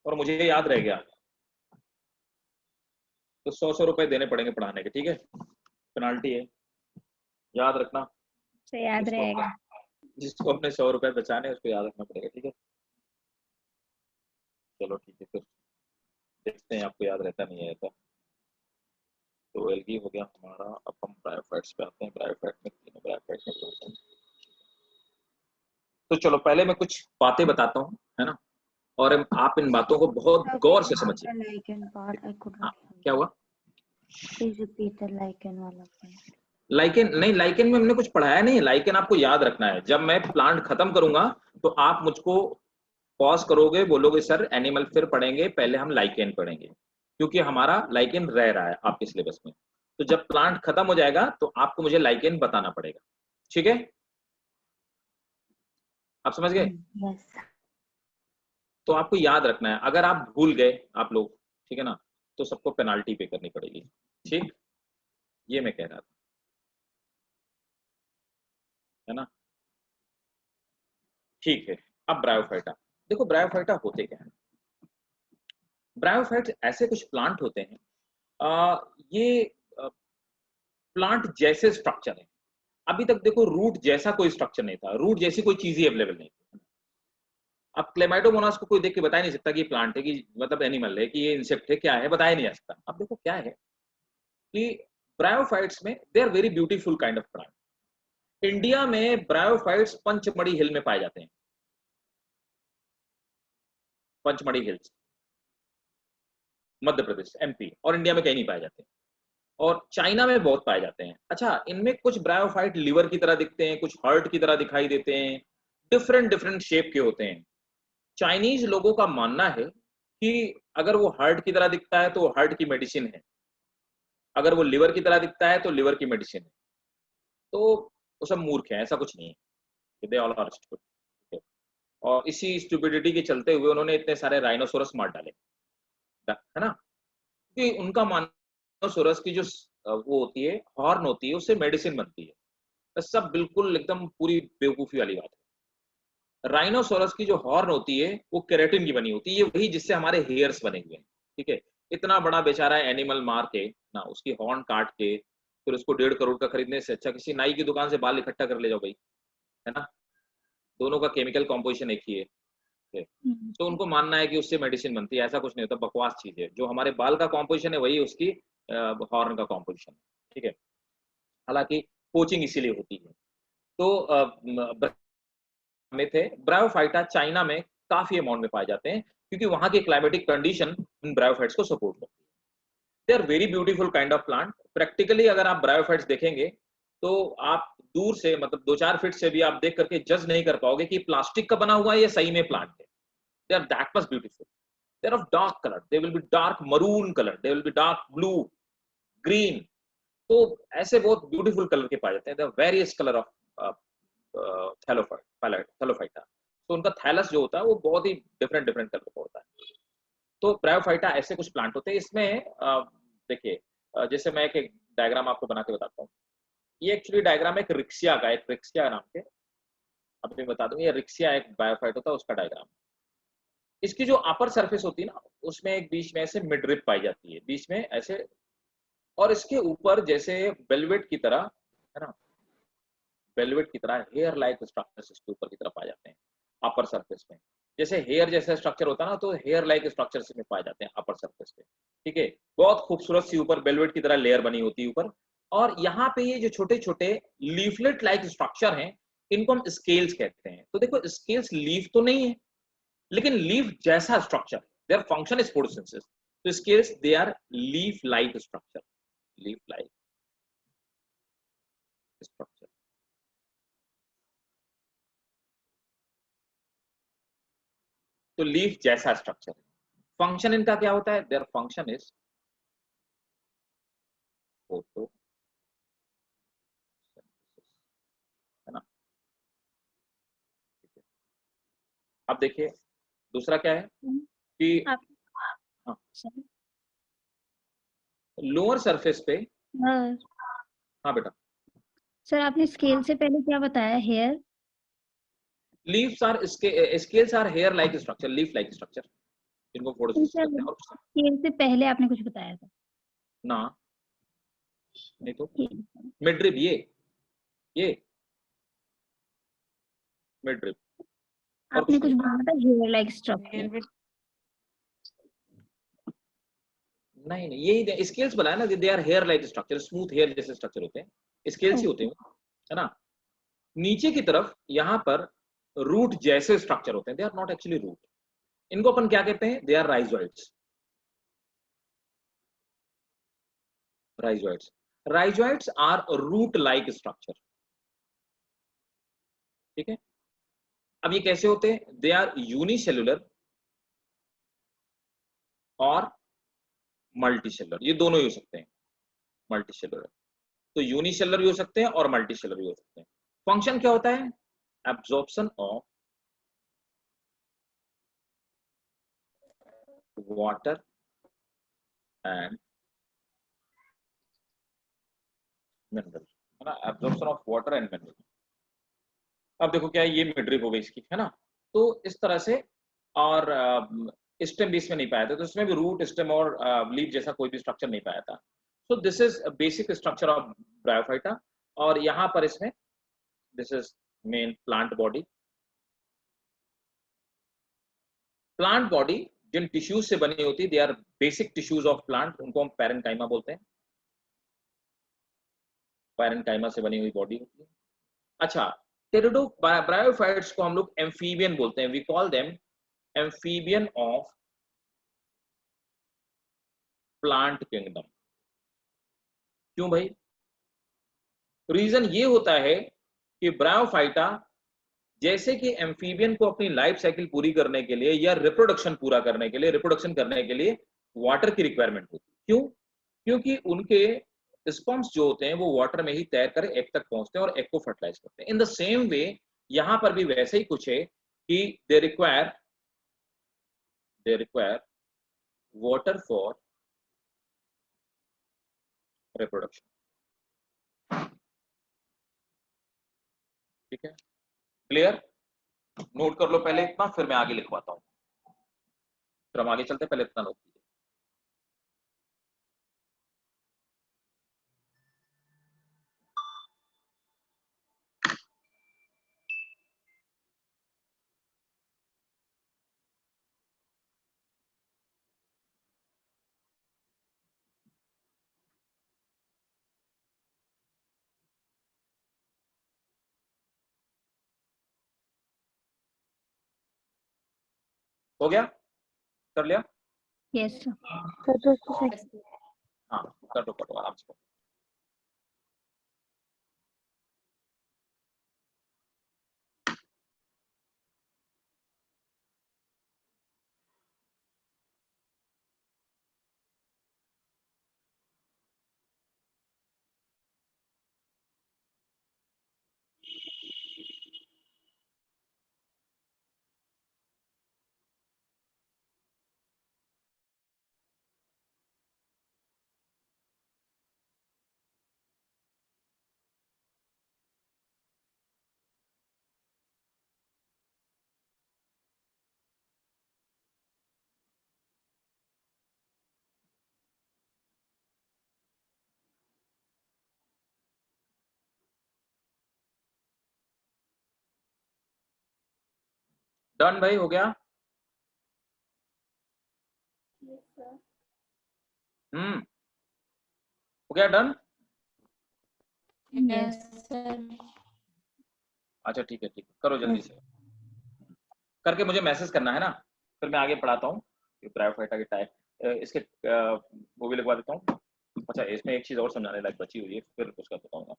और मुझे याद रह गया तो 100 रुपए देने पड़ेंगे पढ़ाने के, ठीक है, पेनाल्टी है, याद रखना। तो याद रहेगा। जिसको अपने 100 रुपए बचाने उसको याद रखना पड़ेगा, ठीक है। चलो ठीक है, फिर देखते हैं आपको याद रहता नहीं रहता। तो एल्गी हो गया हमारा। अब हम ब्रायोफाइट्स पे आते हैं। ब्रायोफाइट में तीनों ब्रायोफाइट में होते हैं। तो चलो पहले मैं कुछ बातें बताता हूँ, है ना, और आप इन बातों को बहुत गौर से समझिए। lichen part I could हाँ, not. क्या हुआ? Please repeat the lichen वाला point. लाइकेन नहीं, लाइकेन में हमने कुछ पढ़ाया नहीं है। लाइकेन आपको याद रखना है। जब मैं प्लांट खत्म करूंगा तो आप मुझको पॉज करोगे, बोलोगे सर एनिमल फिर पढ़ेंगे, पहले हम लाइकेन पढ़ेंगे, क्योंकि हमारा लाइकेन रह रहा है आपके सिलेबस में। तो जब प्लांट खत्म हो जाएगा तो आपको मुझे लाइकेन बताना पड़ेगा, ठीक है? आप समझ गए? Yes. तो आपको याद रखना है, अगर आप भूल गए आप लोग, ठीक है ना, तो सबको पेनाल्टी पे करनी पड़ेगी, ठीक? ये मैं कह रहा था, है ना? ठीक है। अब ब्रायोफाइटा देखो, ब्रायोफाइटा होते क्या है। ब्रायोफाइट ऐसे कुछ प्लांट होते हैं, ये प्लांट जैसे स्ट्रक्चर है। अभी तक देखो रूट जैसा कोई स्ट्रक्चर नहीं था, रूट जैसी कोई चीज ही अवेलेबल नहीं थी। अब क्लेमाइडोमोनास को कोई देख के बता ही नहीं सकता कि ये प्लांट है, कि मतलब एनिमल है, कि ये इंसेक्ट है, क्या है, बताया नहीं जा सकता। अब देखो क्या है कि ब्रायोफाइट्स में they are very beautiful kind of plant. India में ब्रायोफाइट्स पंचमढ़ी हिल में पाए जाते हैं, पंचमढ़ी हिल्स, मध्य प्रदेश, एमपी, और इंडिया में कहीं नहीं पाए जाते। और चाइना में बहुत पाए जाते हैं। अच्छा, इनमें कुछ ब्रायोफाइट लिवर की तरह दिखते हैं, कुछ हार्ट की तरह दिखाई देते हैं, डिफरेंट डिफरेंट शेप के होते हैं। चाइनीज लोगों का मानना है कि अगर वो हार्ट की तरह दिखता है तो वो हार्ट की मेडिसिन है, अगर वो लिवर की तरह दिखता है तो लिवर की मेडिसिन है। तो वो सब मूर्ख है, ऐसा कुछ नहीं है। They all are stupid. और इसी स्टूपिडिटी के चलते हुए उन्होंने इतने सारे राइनोसोरस मार डाले, है ना, कि उनका राइनोसोरस की जो वो होती है, हॉर्न होती है, उससे मेडिसिन बनती है। सब बिल्कुल एकदम पूरी बेवकूफी वाली बात है। राइनोसोरस की जो हॉर्न होती है वो केराटिन की बनी होती है, ये वही जिससे हमारे हेयर्स बने हुए हैं, ठीक है। इतना बड़ा बेचारा एनिमल मार के ना, उसकी हॉर्न काट के फिर उसको 1.5 करोड़ का खरीदने से अच्छा किसी नाई की दुकान से बाल इकट्ठा कर ले जाओ भाई, है ना। दोनों का केमिकल कॉम्पोजिशन एक ही है। तो उनको मानना है कि उससे मेडिसिन बनती है, ऐसा कुछ नहीं होता, बकवास चीज है। जो हमारे बाल का कॉम्पोजिशन है वही उसकी हॉर्न का कॉम्पोजिशन है, ठीक है। हालांकि कोचिंग इसीलिए होती है। तो में थे ब्रायोफाइटा, चाइना में काफी अमाउंट में पाए जाते हैं, क्योंकि वहां की क्लाइमेटिक कंडीशन इन ब्रायोफाइट्स को सपोर्ट करती है। They are very beautiful kind of plant. Practically अगर आप ब्रायोफाइट्स देखेंगे तो आप दूर से मतलब 2-4 फीट से भी आप देख करके जज नहीं कर पाओगे कि प्लास्टिक का बना हुआ है या सही में प्लांट है। They are that much beautiful, they are of dark colour, they will be dark maroon colour, they will be dark blue, green, तो ऐसे बहुत ब्यूटीफुल कलर के पाए जाते हैं। The various colour of thallophyta, तो उनका थैलस जो होता है वो बहुत ही डिफरेंट डिफरेंट कलर का होता है। तो ब्रायोफाइटा ऐसे कुछ प्लांट होते हैं। इसमें देखिए जैसे मैं एक डायग्राम आपको बना के बताता हूँ। ये एक्चुअली डायग्राम एक रिक्सिया का, एक रिक्सिया नाम के, अभी बता दूं, ये रिक्सिया एक ब्रायोफाइट होता है, उसका डायग्राम। इसकी जो अपर सरफेस होती है ना, उसमें एक बीच में ऐसे मिडरिप पाई जाती है, बीच में ऐसे, और इसके ऊपर जैसे वेलवेट की तरह, है ना, वेलवेट की तरह हेयर लाइक स्ट्रक्चर्स इसके ऊपर की तरफ पाए जाते हैं अपर सरफेस में। जैसे हेयर जैसा स्ट्रक्चर होता है ना, तो हेयर लाइक स्ट्रक्चर्स में पाए जाते हैं अपर सरफेस पे। ठीक है, बहुत खूबसूरत सी ऊपर वेलवेट की तरह लेयर बनी होती है ऊपर। और यहाँ पे ये जो छोटे छोटे लीफलेट लाइक स्ट्रक्चर हैं, इनको हम स्केल्स कहते हैं। तो देखो स्केल्स लीफ तो नहीं है, लेकिन लीफ जैसा structure, there function is photosynthesis. तो scales they are leaf like structure, leaf like structure. तो लीफ जैसा स्ट्रक्चर है। फंक्शन इनका क्या होता है? देयर फंक्शन इज फोटो, है ना। अब देखिए दूसरा क्या है कि आप हाँ, सर लोअर सरफेस पे, हाँ बेटा, सर आपने स्केल से पहले क्या बताया? Hair, leaves are scales are hair like structure, leaf like structure, इनको फोटोसिंथेसिस सर करते हैं। और स्केल से पहले आपने कुछ बताया था। ना, नहीं तो ठीक है। मिडरिप, ये मिडरिप, और आपने कुछ कुछ नहीं। बोला था हेयर लाइक स्ट्रक्चर। नहीं नहीं, यही स्केल्स बनाया ना, they are hair like structure, smooth hair जैसे स्ट्रक्चर होते हैं, स्केल्स ही होते हैं, है ना। नीचे की तरफ यहाँ पर रूट जैसे स्ट्रक्चर होते हैं, they are not actually root. इनको अपन क्या कहते हैं? They are rhizoids, rhizoids. Rhizoids are root like structure. ठीक है, अब ये कैसे होते हैं? दे आर यूनिसेलुलर और मल्टीसेलुलर, ये दोनों ही हो सकते हैं। मल्टीसेलुलर, तो यूनिसेलुलर भी हो सकते हैं और मल्टीसेलुलर भी हो सकते हैं। फंक्शन क्या होता है? Absorption of water and mineral, है ना, absorption of water and mineral. अब देखो क्या है, ये मिडरिप हो गई इसकी, है ना। तो इस तरह से, और स्टेम भी इसमें नहीं पाया था, तो इसमें भी रूट, स्टेम और लीफ जैसा कोई भी स्ट्रक्चर नहीं पाया था। So this is basic structure of bryophyta. और यहाँ पर इसमें this is main plant body. Plant body जिन टिश्यूज से बनी होती है, they are basic tissues of plant, उनको हम पैरेनकाइमा बोलते हैं। पैरेनकाइमा से बनी हुई बॉडी होती है। अच्छा, टेरिडो ब्रायोफाइट्स को हम लोग एम्फीबियन बोलते हैं, we call them amphibian of plant kingdom. क्यों भाई? रीजन ये होता है कि ब्रायोफाइटा जैसे कि एम्फीबियन को अपनी लाइफ साइकिल पूरी करने के लिए या रिप्रोडक्शन पूरा करने के लिए, रिप्रोडक्शन करने के लिए वाटर की रिक्वायरमेंट होती है। क्यों? क्योंकि उनके स्पर्म्स जो होते हैं वो वाटर में ही तैर कर एग तक पहुंचते हैं और एग को फर्टिलाइज करते हैं। इन द सेम वे यहां पर भी वैसे ही कुछ है कि they require water for reproduction. ठीक है, क्लियर? नोट कर लो पहले इतना, फिर मैं आगे लिखवाता हूं, फिर हम आगे चलते, पहले इतना नोट कीजिए। हो गया? कर लिया? Yes sir. हाँ, कर दो आराम से। डन भाई, हो गया? हो गया डन? Yes, sir. अच्छा ठीक है, करो जल्दी से करके मुझे मैसेज करना है ना, फिर मैं आगे पढ़ाता हूँ ब्रायोफाइटा के टाइप। इसके वो भी लिखवा देता हूँ। अच्छा, इसमें एक चीज और समझाने लायक बची हुई है, फिर उसका बताऊंगा।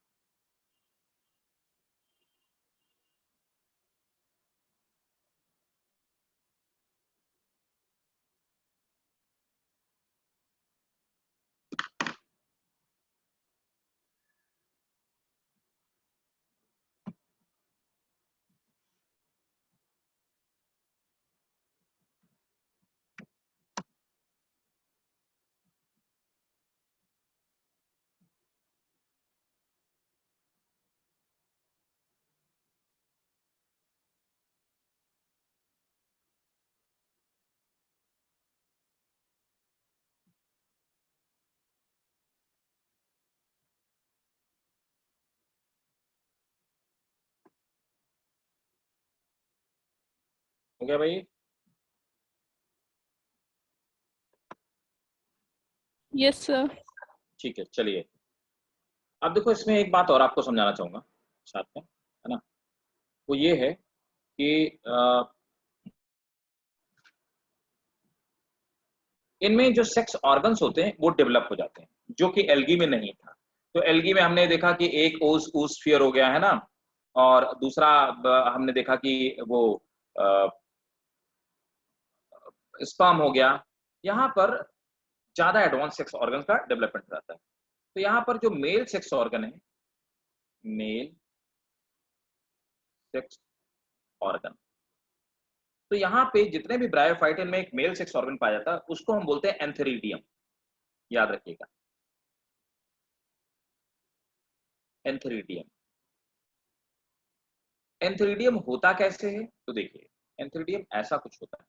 हो गया भाई? Yes, sir. ठीक है, चलिए अब देखो, इसमें एक बात और आपको समझाना चाहूंगा साथ में, है ना। वो ये है कि इनमें जो सेक्स ऑर्गन्स होते हैं वो डेवलप हो जाते हैं, जो कि एल्गी में नहीं था। तो एल्गी में हमने देखा कि एक oosphere हो गया है ना, और दूसरा हमने देखा कि वो स्पर्म हो गया। यहाँ पर ज्यादा एडवांस सेक्स ऑर्गन का डेवलपमेंट रहता है। तो यहाँ पर जो मेल सेक्स ऑर्गन है, मेल सेक्स ऑर्गन, तो यहाँ पे जितने भी ब्रायोफाइटन में एक मेल सेक्स ऑर्गन पाया जाता है उसको हम बोलते हैं एंथेरिडियम। याद रखिएगा, एंथेरिडियम। एंथेरिडियम होता कैसे है? तो देखिए, एंथेरिडियम ऐसा कुछ होता है,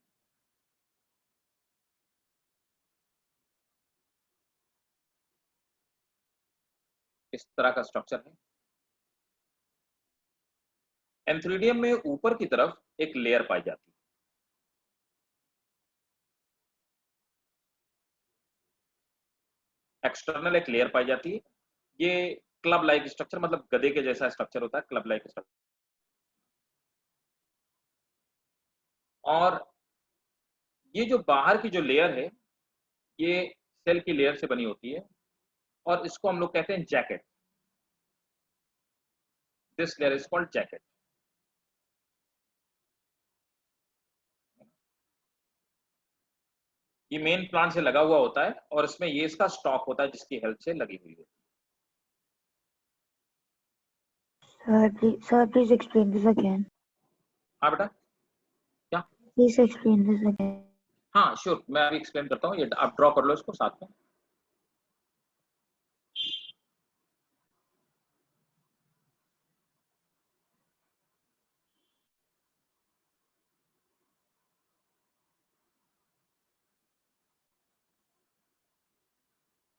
इस तरह का स्ट्रक्चर है। एंथेरिडियम में ऊपर की तरफ एक लेयर पाई जाती है, एक्सटर्नल एक लेयर पाई जाती है। ये क्लब लाइक स्ट्रक्चर, मतलब गधे के जैसा स्ट्रक्चर होता है, क्लब लाइक स्ट्रक्चर। और ये जो बाहर की जो लेयर है, ये सेल की लेयर से बनी होती है, और इसको हम लोग कहते हैं jacket. This layer is called jacket. ये मेन प्लांट से लगा हुआ होता है, और इसमें ये इसका स्टॉक होता है जिसकी हेल्प से लगी हुई होती Sir, please explain this again. है। हाँ बेटा, क्या? Please explain this again. हाँ श्योर, मैं अभी एक्सप्लेन करता हूँ, ये आप ड्रॉ कर लो इसको साथ में।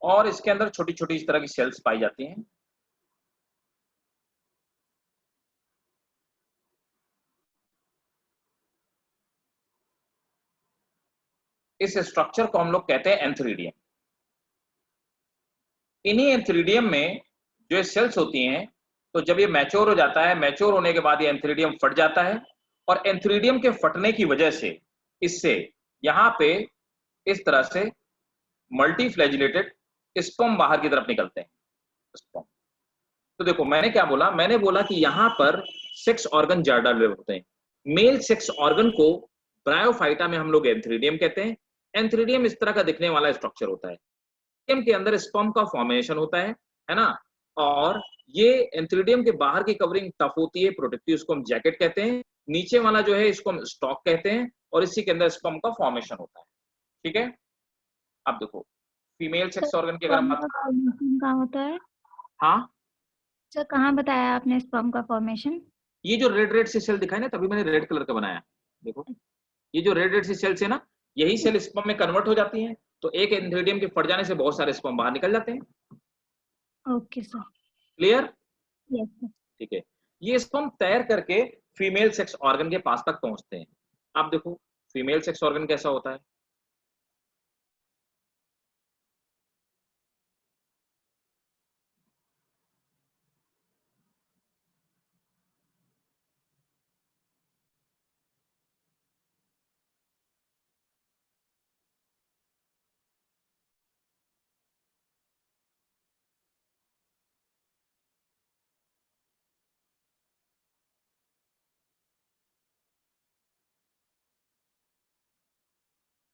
और इसके अंदर छोटी छोटी इस तरह की सेल्स पाई जाती हैं। इस स्ट्रक्चर को हम लोग कहते हैं एंथेरिडियम। इन्हीं एंथेरिडियम में जो सेल्स होती हैं, तो जब ये मैच्योर हो जाता है, मैच्योर होने के बाद ये एंथेरिडियम फट जाता है, और एंथेरिडियम के फटने की वजह से इससे यहाँ पे इस तरह से मल्टीफ्लैजिलेटेड स्पर्म बाहर की तरफ निकलते हैं, स्पर्म। तो देखो मैंने क्या बोला, मैंने बोला कि यहाँ पर सेक्स ऑर्गन ज्यादा डेवलप होते हैं। मेल सेक्स ऑर्गन को ब्रायोफाइटा में हम लोग एंथेरिडियम कहते हैं। एंथेरिडियम इस तरह का दिखने वाला स्ट्रक्चर होता है, के अंदर स्पर्म का फॉर्मेशन होता है ना। और ये एंथेरिडियम के बाहर की कवरिंग टफ होती है, प्रोटेक्टिव, इसको हम जैकेट कहते हैं। नीचे वाला जो है इसको हम स्टॉक कहते हैं, और इसी के अंदर स्पर्म का फॉर्मेशन होता है। ठीक है, अब देखो फीमेल सेक्स ऑर्गन की अगर हम बात, कहाँ होता है? हाँ सर कहाँ बताया आपने स्पर्म का फॉर्मेशन? ये जो रेड रेड सी सेल दिखाई ना, तभी मैंने रेड कलर का बनाया। देखो ये जो रेड रेड सी सेल्स है ना, यही सेल स्पर्म में कन्वर्ट हो जाती हैं। तो एक एंथेरिडियम के फट जाने से बहुत सारे स्पर्म बाहर निकल जाते हैं। Okay sir. Clear? Yes sir. ठीक है, ये स्पर्म तैर करके फीमेल सेक्स ऑर्गन के पास तक पहुंचते हैं। आप देखो फीमेल सेक्स ऑर्गन कैसा होता है,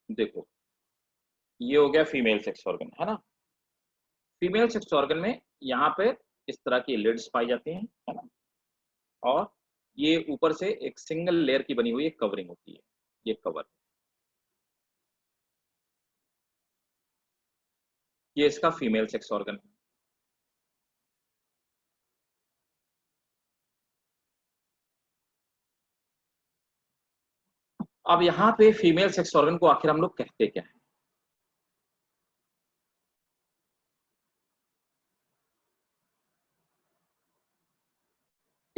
देखो ये हो गया फीमेल सेक्स ऑर्गन, है ना। फीमेल सेक्स ऑर्गन में यहाँ पे इस तरह की लिड्स पाई जाती हैं, है ना, और ये ऊपर से एक सिंगल लेयर की बनी हुई एक कवरिंग होती है, ये कवर, ये इसका फीमेल सेक्स ऑर्गन है। अब यहाँ पे फीमेल सेक्स ऑर्गन को आखिर हम लोग कहते क्या है,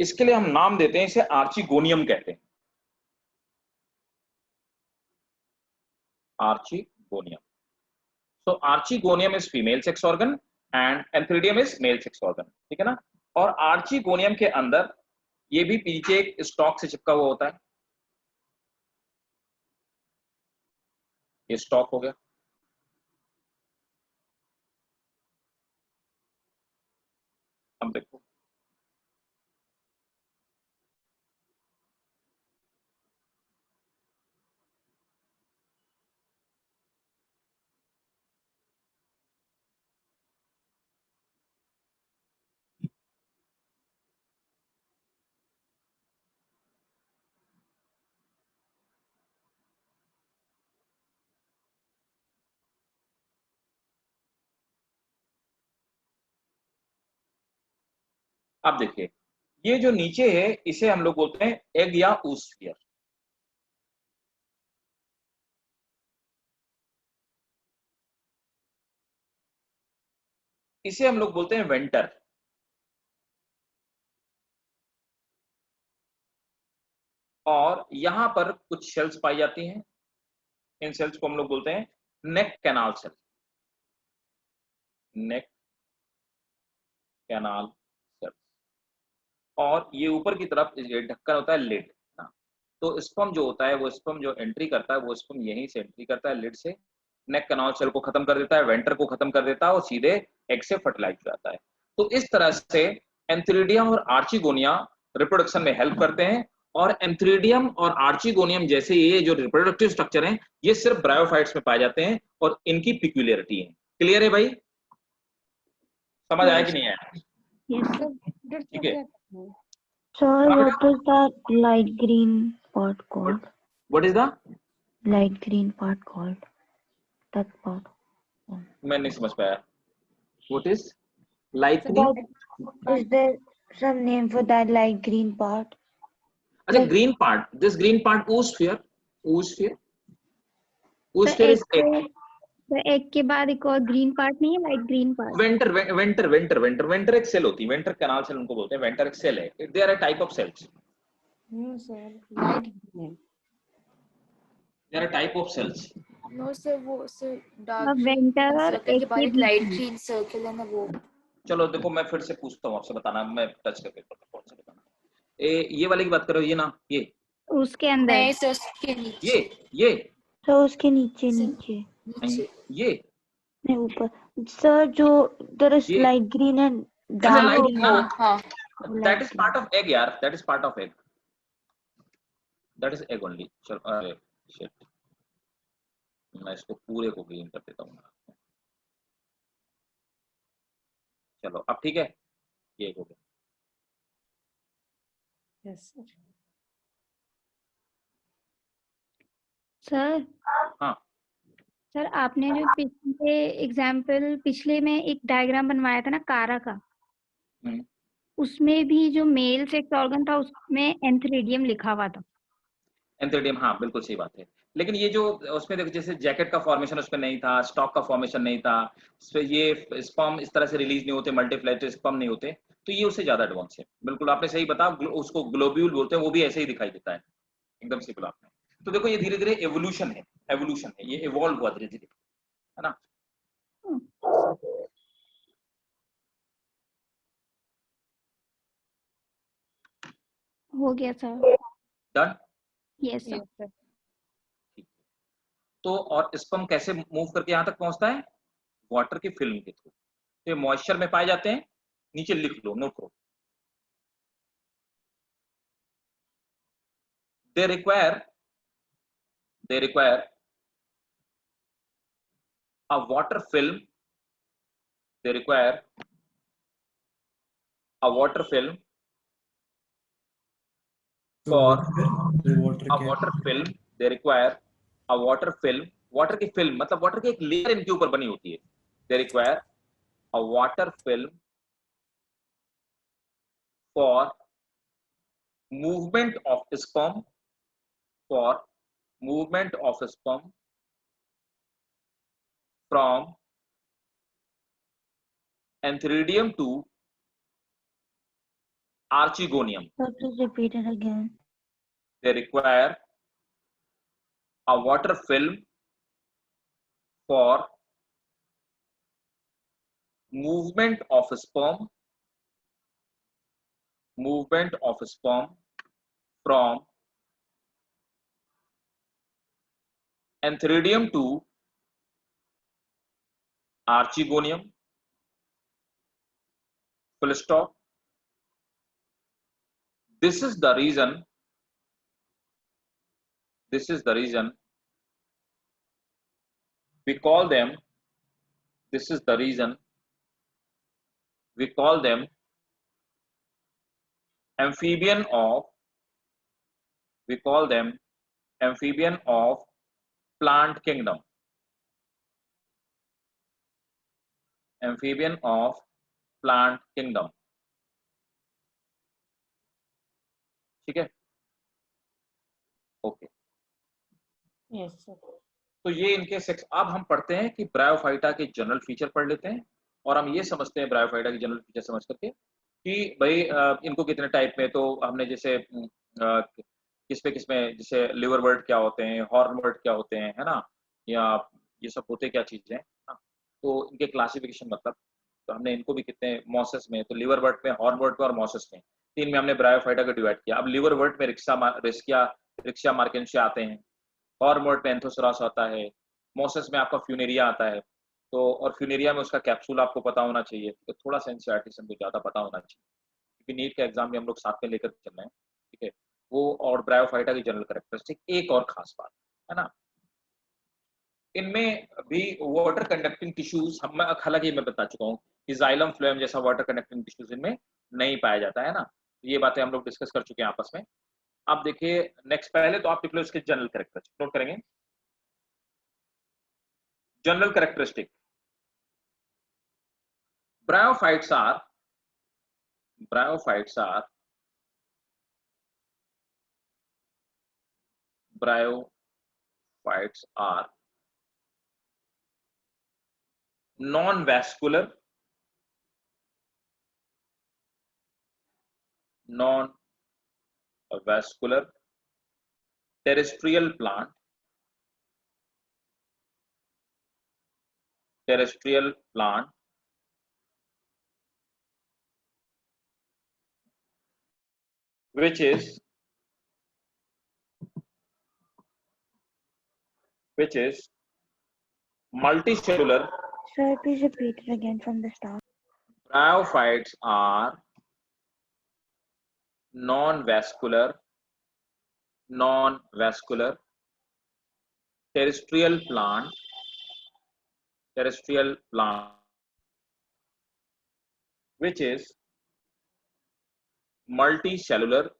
इसके लिए हम नाम देते हैं, इसे आर्चिगोनियम कहते हैं, archegonium. So archegonium is female sex organ and antheridium is male sex organ, ठीक है ना। और आर्चिगोनियम के अंदर ये भी पीछे एक स्टॉक से चिपका हुआ होता है, ये स्टॉक हो गया। अब देखो अब देखिए ये जो नीचे है इसे हम लोग बोलते हैं एग या oosphere। इसे हम लोग बोलते हैं वेंटर। और यहां पर कुछ सेल्स पाई जाती हैं, इन सेल्स को हम लोग बोलते हैं नेक कैनाल सेल, नेक कैनाल सेल। और ये ऊपर की तरफ ये ढक्कन होता है लिड, तो स्पर्म जो होता है वो स्पर्म जो एंट्री करता है वो स्पर्म यहीं से एंट्री करता है लिड से, नेक कैनाल सेल को खत्म कर देता है, वेंटर को खत्म कर देता है और सीधे एग से फर्टिलाइज हो जाता है। तो इस तरह से एंथेरिडियम और आर्चिगोनिया रिप्रोडक्शन में हेल्प करते हैं। और एंथेरिडियम और आर्चिगोनियम जैसे ये जो रिप्रोडक्टिव स्ट्रक्चर हैं ये सिर्फ ब्रायोफाइट्स में पाए जाते हैं और इनकी पिक्यूलियरिटी है। क्लियर है भाई, समझ आया कि नहीं आया? ठीक है। Sir, what is that light green part called? What is the Light green part called? That part. मैं नहीं समझ पाया। What is light So green? is there some name for that light green part? अच्छा green part, this green part oosphere, oosphere, oosphere is egg. तो egg के बाद एक और ग्रीन पार्ट नहीं है, light green part? Venter venter venter venter venter एक cell होती है, वेंटर कैनाल सेल उनको बोलते हैं, वेंटर एक सेल है, they are a type of cells, No, sir. Light green. They are a type of cells. No sir, वो sir dark अब वेंटर और सर्कल एग के बाद के एक बीच लाइट में। ग्रीन सर्कल है ना वो। चलो देखो मैं फिर से पूछता हूँ आपसे, बताना मैं टच करके कौन सा बताना। ये वाले की बात करो, ये ना ये उसके अंदर नहीं सर, उसके नीचे। ये So उसके नीचे Sir, नीचे नीचे। ये नहीं ऊपर। Sir जो there is ये light green and अच्छा dark लाइट green. ना, हाँ that is part of egg यार, that is part of egg, that is egg only. चलो अरे शिट, मैं इसको पूरे को ग्रीन कर देता हूँ। चलो अब ठीक है, ये हो गया। Yes, sir. सर। हाँ सर आपने जो पिछले एग्जाम्पल पिछले में एक डायग्राम बनवाया था ना कारा का, उसमें भी जो मेल सेक्स ऑर्गन था उसमें एंथेरिडियम लिखा हुआ था। एंथेरिडियम, हाँ बिल्कुल सही बात है। लेकिन ये जो उसमें देखो जैसे जैकेट का फॉर्मेशन उसमें नहीं था, स्टॉक का फॉर्मेशन नहीं था, ये स्पर्म इस तरह से रिलीज नहीं होते, मल्टीप्लाइटेड स्पर्म नहीं होते, तो ये उससे ज्यादा एडवांस है। बिल्कुल आपने सही बताया, उसको ग्लोब्यूल बोलते हैं, वो भी ऐसे ही दिखाई देता है, एकदम सही बोला आपने। तो देखो ये धीरे धीरे एवोल्यूशन है, ये इवॉल्व हुआ धीरे धीरे, है ना। हो गया sir. Done. Yes sir. Yes, sir. तो और स्पर्म कैसे मूव करके यहां तक पहुंचता है? वाटर की फिल्म के थ्रू। तो मॉइस्चर में पाए जाते हैं, नीचे लिख लो, नोट करो। they require a water film, they require a water film for a water film, they require a water film, water की फिल्म मतलब वाटर की एक लेयर इनके ऊपर बनी होती है, they require a water film for movement of sperm, for movement of sperm from antheridium to archegonium. Sir, please repeat it again. They require a water film for movement of sperm from antheridium to archegonium, full stop. This is the reason we call them amphibian of plant kingdom, amphibian of plant kingdom. ठीक है, okay. Yes, sir. तो ये इनके sex. अब हम पढ़ते हैं कि ब्रायोफाइटा के जनरल फीचर पढ़ लेते हैं, और हम ये समझते हैं ब्रायोफाइटा के जनरल फीचर समझ करके कि भाई इनको कितने टाइप में, तो हमने जैसे किसमें जैसे लिवर वर्ड क्या होते हैं, हॉर्न वर्ड क्या होते हैं, है ना, या ये सब होते क्या चीजें हैं, तो इनके क्लासिफिकेशन मतलब, तो हमने इनको भी कितने मॉसेस में, तो लिवर वर्ड में, हॉर्न वर्ड में और मॉसेस में, तीन में हमने ब्रायोफाइटा को डिवाइड किया। अब लिवर वर्ड में रिक्शा मार्केंशिया आते हैं, हॉर्न वर्ड में एंथोसोरस आता है, मॉसेस में आपका फ्यूनेरिया आता है, तो और फ्यूनेरिया में उसका कैप्सूल आपको पता होना चाहिए, तो थोड़ा सा एनसीईआरटी से ज्यादा पता होना चाहिए, क्योंकि नीट का एग्जाम में हम लोग साथ में लेकर चल रहे हैं, ठीक है। वो और ब्रायोफाइटा की जनरल कैरेक्टरिस्टिक एक और खास बात है ना, इनमें भी वाटर कंडक्टिंग टिश्यूज, हम हालांकि मैं बता चुका हूँ कि जाइलम फ्लोएम जैसा वाटर कंडक्टिंग टिश्यूज इनमें नहीं पाया जाता है ना, ये बातें हम लोग डिस्कस कर चुके हैं आपस में। आप देखिए नेक्स्ट, पहले तो आप लिख लो इसके जनरल कैरेक्टरिस्टिक, नोट करेंगे general characteristic. Bryophytes are non-vascular terrestrial plant which is multicellular. Sir, please repeat it again from the start. Bryophytes are non-vascular terrestrial plant which is multicellular,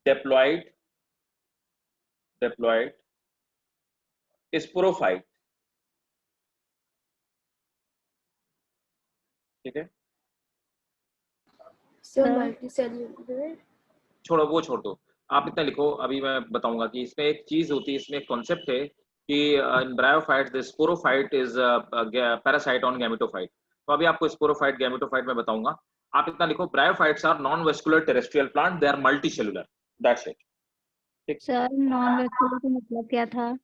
diploid sporophyte, ठीक है। So multicellular. छोड़ो, वो छोड़ दो, आप इतना लिखो, अभी मैं बताऊंगा कि इसमें एक चीज होती है, इसमें एक कॉन्सेप्ट है कि in bryophyte the sporophyte is parasite on gametophyte. तो अभी आपको स्पोरोफाइट गैमेटोफाइट में बताऊंगा। आप इतना लिखो, bryophytes are non vascular terrestrial plant, they are multicellular, that's it. Sir non vascular का मतलब क्या था?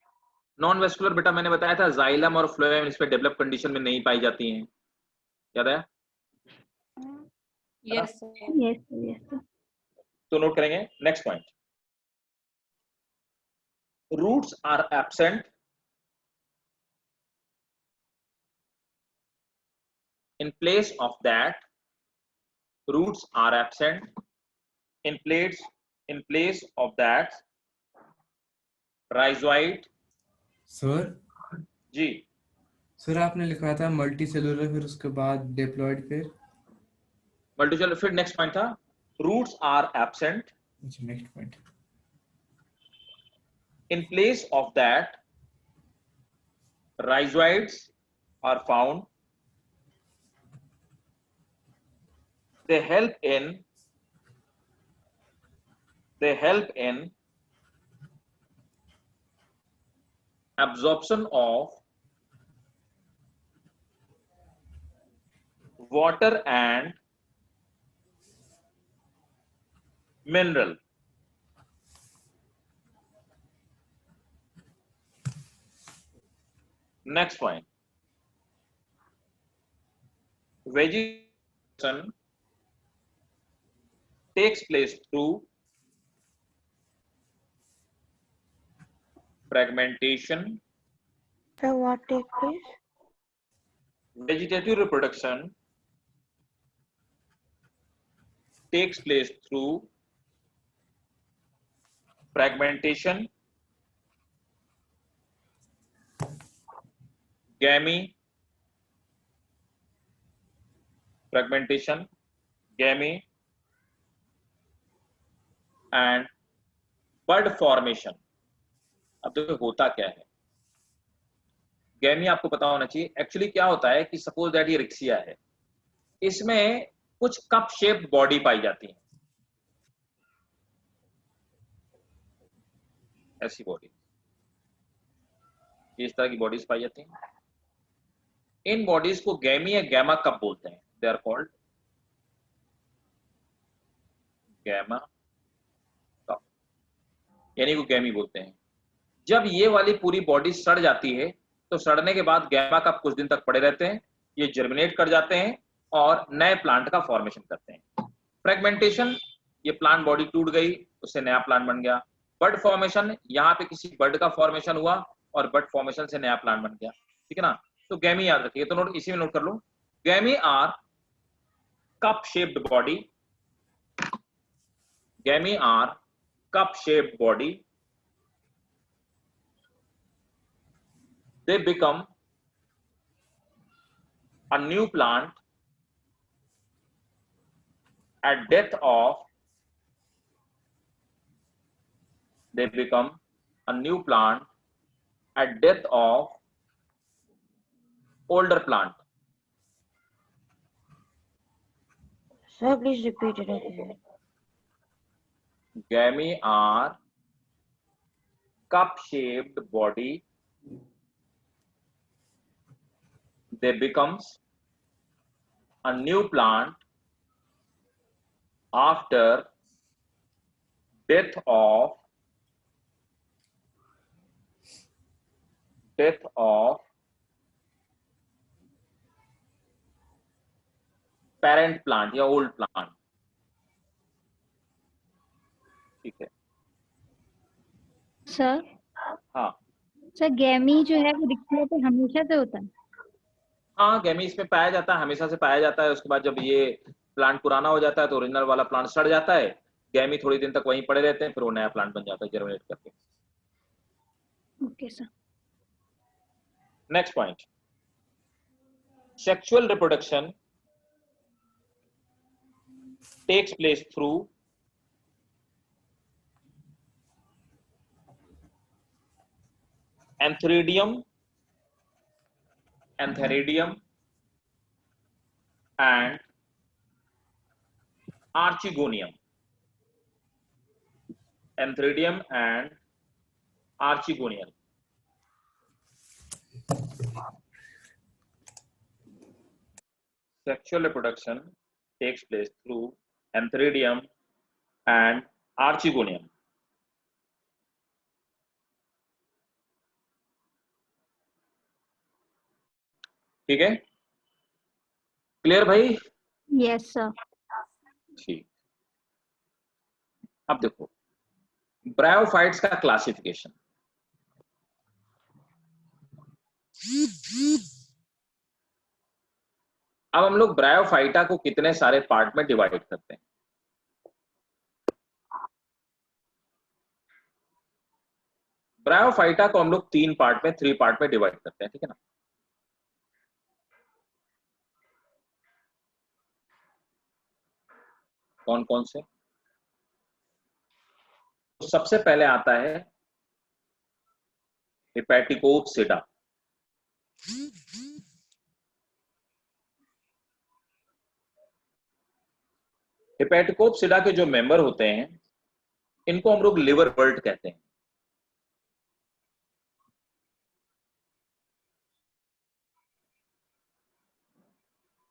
नॉन वेस्कुलर बेटा मैंने बताया था, जाइलम और फ्लोएम इस पे डेवलप कंडीशन में नहीं पाई जाती हैं, याद है? Yes, sir. Yes yes. तो नोट करेंगे। Next point, roots are absent in place of that, roots are absent in place of that, rhizoid। Sir ji sir आपने लिखा था मल्टी सेलुलर, फिर उसके बाद डिप्लॉयड, फिर मल्टीसेलुलर, फिर नेक्स्ट पॉइंट था roots are absent next point in place of that, rhizoids are found, they help in absorption of water and mineral। Next point, vegetation takes place through fragmentation। So what take place? Vegetative reproduction takes place through fragmentation, fragmentation, gamete and bud formation। अब देखो होता क्या है, गैमी आपको पता होना चाहिए। Actually क्या होता है कि सपोज दैट ये रिक्सिया है, इसमें कुछ कप शेप्ड बॉडी पाई जाती है, ऐसी बॉडी, इस तरह की बॉडीज पाई जाती हैं। इन बॉडीज को गैमी या गैमा कप बोलते हैं, they are called gemma cup, यानी को गैमी बोलते हैं। जब ये वाली पूरी बॉडी सड़ जाती है तो सड़ने के बाद गैमा कप कुछ दिन तक पड़े रहते हैं, ये जर्मिनेट कर जाते हैं और नए प्लांट का फॉर्मेशन करते हैं। फ्रेगमेंटेशन, ये प्लांट बॉडी टूट गई, उससे नया प्लांट बन गया। बड फॉर्मेशन, यहाँ पे किसी बड का फॉर्मेशन हुआ और बड फॉर्मेशन से नया प्लांट बन गया, ठीक है ना। तो गैमी याद रखिए, तो नोट इसी में नोट कर लो, gemmae or cup shaped body, gemmae or cup shaped body, they become a new plant at death of, they become a new plant at death of older plant। Sir, please repeat it again. Gamete are cup shaped body, they becomes a new plant after death of parent plant या old plant, ठीक है। Sir हाँ sir गैमी जो है वो Riccia पे हमेशा से होता है? हाँ, गैमी इसमें पाया जाता है, हमेशा से पाया जाता है। उसके बाद जब ये प्लांट पुराना हो जाता है तो ओरिजिनल वाला प्लांट सड़ जाता है, गैमी थोड़ी दिन तक वहीं पड़े रहते हैं, फिर वो नया प्लांट बन जाता है जर्मिनेट करके। Okay sir. Next point, sexual reproduction takes place through antheridium and archegonium, antheridium and archegonium। Sexual reproduction takes place through antheridium and archegonium. ठीक है, क्लियर भाई? Yes sir. ठीक, अब देखो ब्रायोफाइट्स का क्लासिफिकेशन। अब हम लोग ब्रायोफाइटा को कितने सारे पार्ट में डिवाइड करते हैं। ब्रायोफाइटा को हम लोग 3 पार्ट में 3 पार्ट में डिवाइड करते हैं, ठीक है ना। कौन कौन से? तो सबसे पहले आता है हेपेटिकोप्सिडा। हेपेटिकोप्सिडा के जो मेंबर होते हैं इनको हम लोग लिवर वर्ट कहते हैं।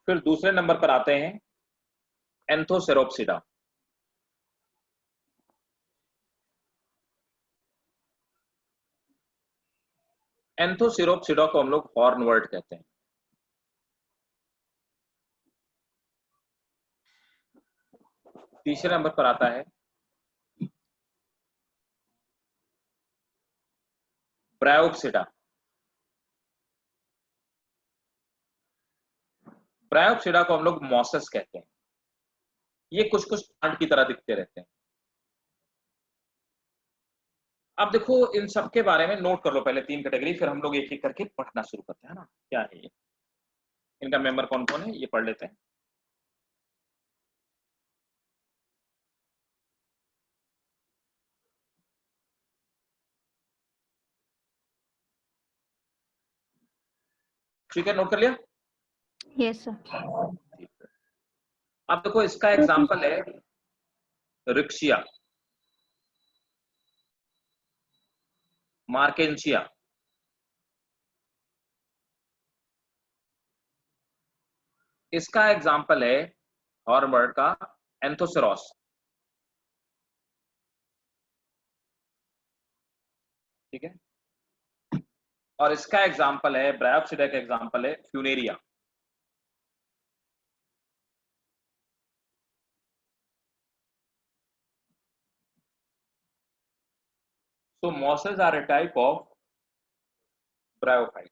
फिर दूसरे नंबर पर आते हैं एंथोसेरोप्सिडा। एंथोसेरोप्सिडा को हम लोग हॉर्नवर्ट कहते हैं। तीसरे नंबर पर आता है ब्रायोप्सिडा। ब्रायोप्सिडा को हम लोग मॉसस कहते हैं। ये कुछ कुछ प्लांट की तरह दिखते रहते हैं। अब देखो इन सब के बारे में नोट कर लो पहले 3 कैटेगरी, फिर हम लोग एक एक करके पढ़ना शुरू करते हैं ना। क्या है ये, इनका मेंबर कौन कौन है ये पढ़ लेते हैं। ठीक है, नोट कर लिया? Yes sir. अब देखो इसका एग्जांपल है रिक्शिया, मार्केंशिया, इसका एग्जांपल है हॉर्नवर्ट का एंथोसेरोस। ठीक है, और इसका एग्जांपल है ब्रायोप्सिडा का एग्जांपल है Funaria. So mosses are a type of bryophyte.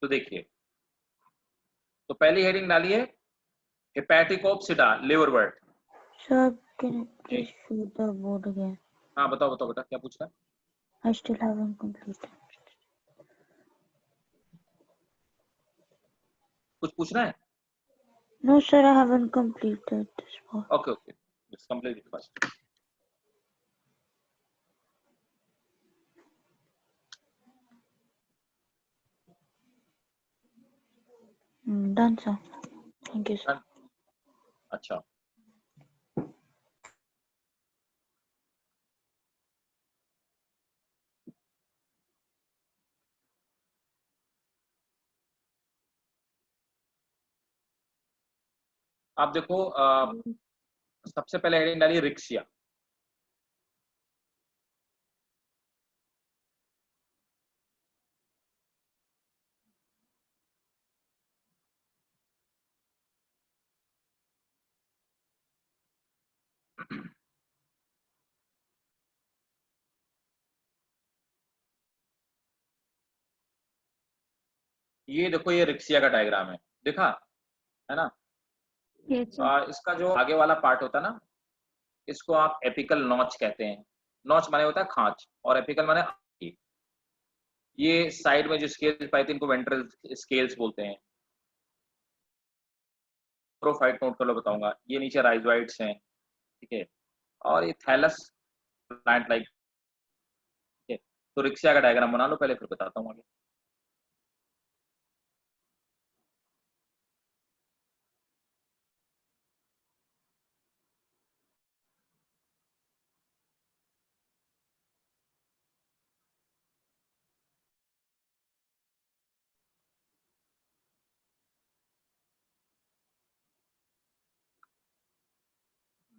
तो देखिए, तो पहली हेडिंग डालिए हेपेटिकोप्सिडा liverwort. Sir, can you please show the board again? हाँ बताओ बताओ बेटा, क्या पूछ रहा है? I still haven't completed. कुछ पूछना है? No, sir, I haven't completed this part. Okay, okay, let's complete it first. Done, sir. Thank you, sir. अच्छा, आप देखो सबसे पहले हेडिंग डालिए रिक्शिया। ये देखो ये रिक्शिया का डायग्राम है, देखा है ना। Yes sir. इसका जो आगे वाला पार्ट होता है ना, इसको आप एपिकल नॉच कहते हैं। नॉच माने होता है खांच, और एपिकल माने आगे। ये साइड में जो स्केल्स पाए थे इनको वेंट्रल स्केल्स बोलते हैं। प्रोफाइट नोट कर लो, बताऊंगा। ये नीचे राइजोइड्स हैं, ठीक है, और ये थैलस प्लांट लाइक। ठीक है, तो रिक्शा का डायग्राम बना लो पहले, फिर बताता हूँ आगे।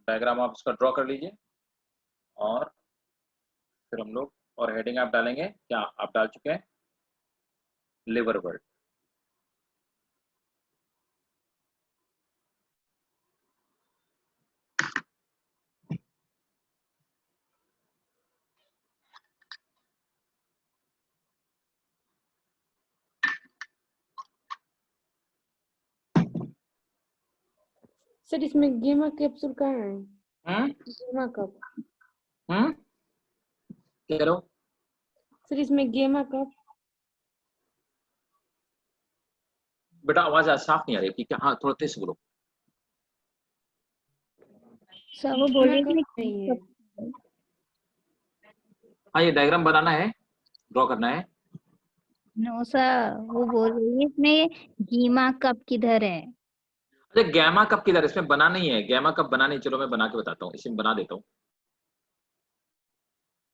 डायग्राम आप इसका ड्रॉ कर लीजिए और फिर हम लोग और हेडिंग आप डालेंगे क्या, आप डाल चुके हैं लिवर वर्ल्ड। सर इसमें गेमा कैप्सूल कहाँ है? गेमा कप। क्या करो सर इसमें गेमा कप। बेटा, आवाज आज साफ नहीं आ रही ठीक है, हाँ थोड़ा तेज से बोलो। सर वो बोल रही गेमा थी कप नहीं है। हाँ, ये डायग्राम बनाना है, ड्रॉ करना है। नो सर, वो बोल रही है इसमें गीमा कप किधर है। अरे गैमा कप किधर, इसमें बना नहीं है, गैमा कप बना नहीं, चलो मैं बना के बताता हूँ, इसमें बना देता हूँ।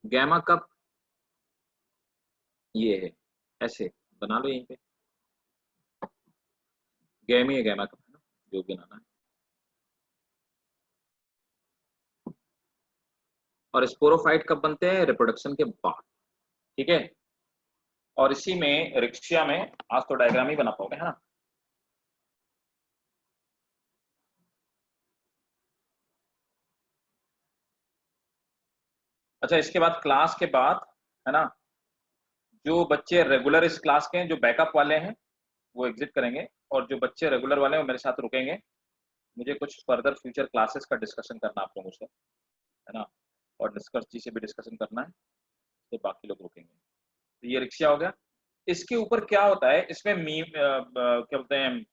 गैमा कप ये है, ऐसे बना लो यहीं पे, गैमी है गैमा कप है ना, जो बनाना है। और स्पोरोफाइट कब बनते हैं, रिप्रोडक्शन के बाद, ठीक है। और इसी में रिक्शिया में आज तो डायग्राम ही बना पाओगे, है ना। अच्छा, इसके बाद क्लास के बाद, है ना, जो बच्चे रेगुलर इस क्लास के हैं, जो बैकअप वाले हैं वो एग्जिट करेंगे, और जो बच्चे रेगुलर वाले हैं वो मेरे साथ रुकेंगे। मुझे कुछ फर्दर फ्यूचर क्लासेस का डिस्कशन करना आप लोगों से, है ना, और निष्कर्ष जी से भी डिस्कशन करना है, तो बाकी लोग रुकेंगे। तो ये रिक्शा हो गया। इसके ऊपर क्या होता है, इसमें क्या बोलते हैं,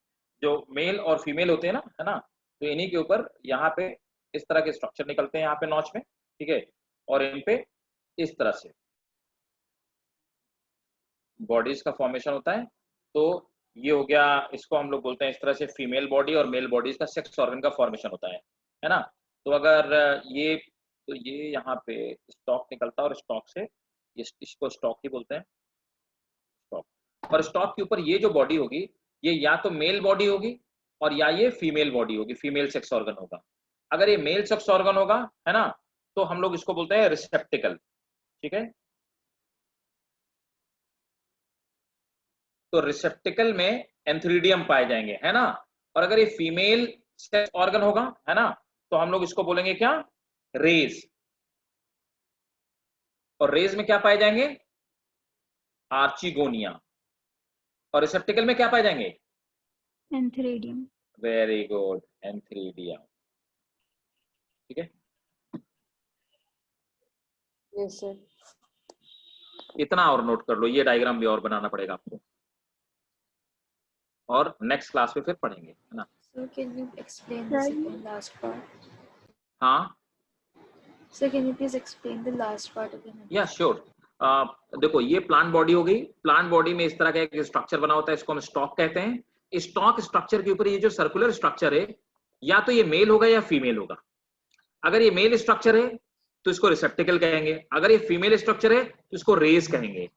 जो मेल और फीमेल होते हैं ना, है ना, तो इन्हीं के ऊपर यहाँ पे इस तरह के स्ट्रक्चर निकलते हैं यहाँ पे नॉच में, ठीक है, और इन पे इस तरह से बॉडीज का फॉर्मेशन होता है। तो ये हो गया, इसको हम लोग बोलते हैं इस तरह से फीमेल बॉडी और मेल बॉडीज का सेक्स ऑर्गन का फॉर्मेशन होता है ना। तो अगर ये, तो ये यहाँ पे स्टॉक निकलता है, और स्टॉक से इसको स्टॉक ही बोलते हैं, स्टॉक। और स्टॉक के ऊपर ये जो बॉडी होगी, ये या तो मेल बॉडी होगी और या ये फीमेल बॉडी होगी, फीमेल सेक्स ऑर्गन होगा। अगर ये मेल सेक्स ऑर्गन होगा, है ना, तो हम लोग इसको बोलते हैं रिसेप्टिकल, ठीक है। तो रिसेप्टिकल में एंथ्रीडियम पाए जाएंगे, है ना। और अगर ये फीमेल सेक्स ऑर्गन होगा, है ना, तो हम लोग इसको बोलेंगे क्या, रेज। और रेज में क्या पाए जाएंगे, आर्चिगोनिया। और रिसेप्टिकल में क्या पाए जाएंगे, एंथ्रेडियम। वेरी गुड, एंथ्रीडियम, ठीक है। Yes sir. इतना और नोट कर लो, ये डायग्राम भी और बनाना पड़ेगा आपको, और नेक्स्ट क्लास में फिर पढ़ेंगे, है ना। So can you explain the second last part? हाँ, So can you please explain the last part again? या श्योर। देखो, ये प्लांट बॉडी हो गई। प्लांट बॉडी में इस तरह का एक स्ट्रक्चर बना होता है, इसको हम स्टॉक कहते हैं। स्टॉक स्ट्रक्चर के ऊपर ये जो सर्कुलर स्ट्रक्चर है, या तो ये मेल होगा या फीमेल होगा। अगर ये मेल स्ट्रक्चर है तो इसको रिसेप्टिकल कहेंगे, अगर ये फीमेल स्ट्रक्चर है तो इसको रेज कहेंगे।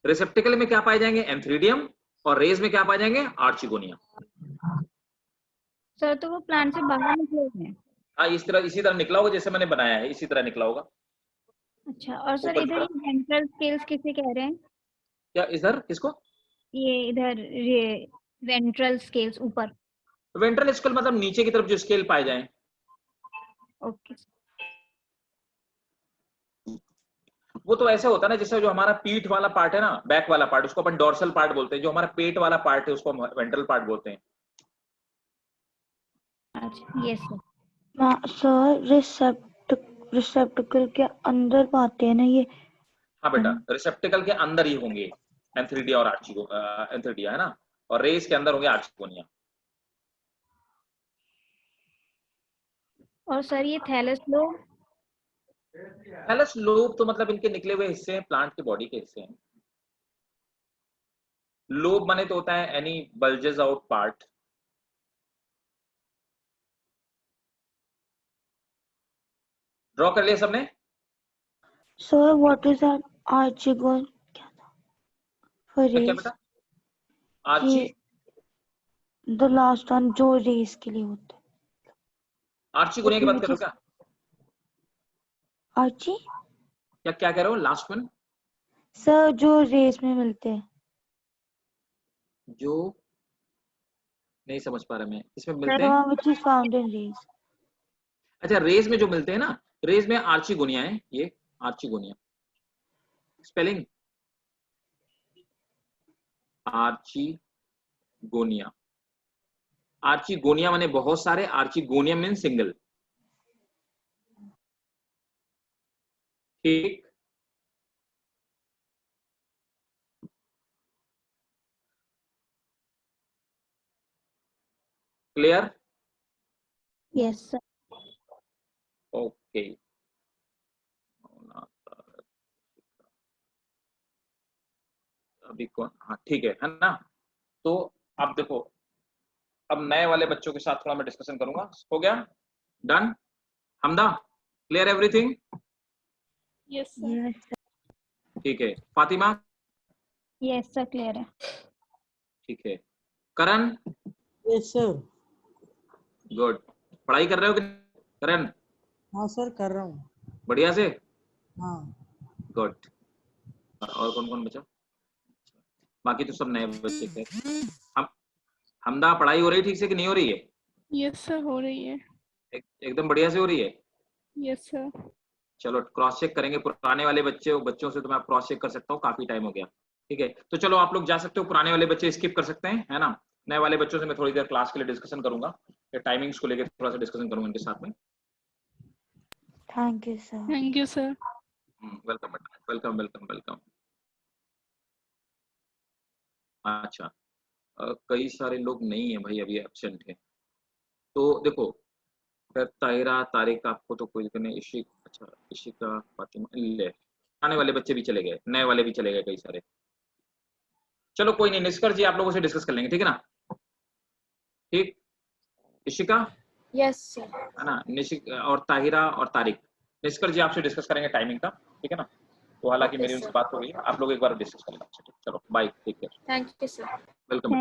रिसेप्टिकल में क्या पाए जाएंगे, एंथ्रीडियम, और रेज में क्या पाए जाएंगे, आर्चिगोनिया। सर तो वो प्लांट से बाहर निकले हैं। हाँ, इस तरह, इसी तरह निकला होगा जैसे मैंने बनाया है, इसी तरह निकला होगा। अच्छा, और सर ऊपर इधर ये वेंट्रल स्केल्स किसे कह रहे हैं? क्या इधर किसको, ये इधर ये वेंट्रल स्केल्स ऊपर। वेंट्रल स्केल मतलब नीचे की तरफ जो स्केल पाए जाए। ओके। वो तो ऐसे होता है ना, जैसे जो हमारा पीठ वाला पार्ट है ना, बैक वाला पार्ट, उसको अपन डोर्सल पार्ट बोलते हैं। जो हमारा पेट वाला पार्ट है उसको हम वेंट्रल पार्ट बोलते हैं। अच्छा, यस सर। सर रिसेप्टिकल के अंदर पाते हैं ना ये। हाँ बेटा, रिसेप्टिकल के अंदर ही होंगे एंथ्रीडिया और एंथ्रीडिया, है ना, और रेस के अंदर होंगे आर्चिगोनिया। और सर ये थैलस लोब। थैलस लोब तो मतलब इनके निकले हुए हिस्से हैं, प्लांट के बॉडी के हिस्से हैं। लोब माने तो होता है any bulges out part. Draw कर लिया सबने? सर व्हाट इज दैट आर्चिगोन, क्या था फॉर क्या रेस? बेटा, आर्ची, द लास्ट वन जो रेस के लिए होता है। आर्चिगोनिया की बात कर रहे हो क्या? आर्ची क्या क्या कह रहे हो लास्ट वन? सर जो रेस में मिलते हैं जो नहीं समझ पा रहा मैं, इसमें सर मिलते हैं? One which is found in race अच्छा, रेस में जो मिलते हैं ना, रेस में आर्चिगोनिया है, ये आर्चिगोनिया। Spelling archegonia. आर्चिगोनिया माने बहुत सारे, आर्चिगोनिया मीन सिंगल। ठीक, क्लियर? Yes sir. ओके, अभी कौन, हाँ ठीक है ना? तो अब देखो, अब नए वाले बच्चों के साथ थोड़ा मैं डिस्कशन करूंगा। हो गया? Done? Hamda, clear everything? Yes sir. Yes ठीक है। फातिमा? यस सर, क्लियर है। ठीक है। करण? Yes sir. गुड। पढ़ाई कर रहे हो कि करण? हाँ सर कर रहा हूँ। बढ़िया से? हाँ। गुड। और कौन कौन बचा? बाकी तो सब नए बच्चे थे। हम हमदा, पढ़ाई हो रही ठीक से कि नहीं हो रही है? यस सर, हो रही है। एकदम बढ़िया से हो रही है? Yes sir. चलो क्रॉस चेक करेंगे पुराने वाले बच्चों से, तो मैं क्रॉस चेक कर सकता हूँ, काफी टाइम हो गया। ठीक है, तो चलो आप लोग जा सकते हो, पुराने वाले बच्चे स्किप कर सकते हैं, है ना? नए वाले बच्चों से मैं थोड़ी देर क्लास के लिए डिस्कशन करूंगा, टाइमिंग्स को लेकर थोड़ा सा डिस्कशन करूंगा इनके साथ में। Thank you sir. Thank you sir. Welcome welcome welcome welcome. अच्छा, कई सारे लोग नहीं है भाई, अभी एब्सेंट है। तो देखो, ताहिरा, तारिक, आपको तो कोई नहीं। अच्छा, इशिका, फातिमा, ले आने वाले बच्चे भी चले गए, नए वाले भी चले गए कई सारे। चलो कोई नहीं, निष्कर्ष जी आप लोगों से डिस्कस कर लेंगे, ठीक है ना? ठीक, इशिका Yes, sir. है ना, निशिक और ताहिरा और तारिक, निष्कर्ष जी आपसे डिस्कस करेंगे टाइमिंग का, ठीक है ना? तो हालांकि Okay, मेरी उनसे sir. बात हो गई है, आप लोग एक बार डिस्कस कर लेंगे। चलो bye, take care, Thank you, sir. Welcome.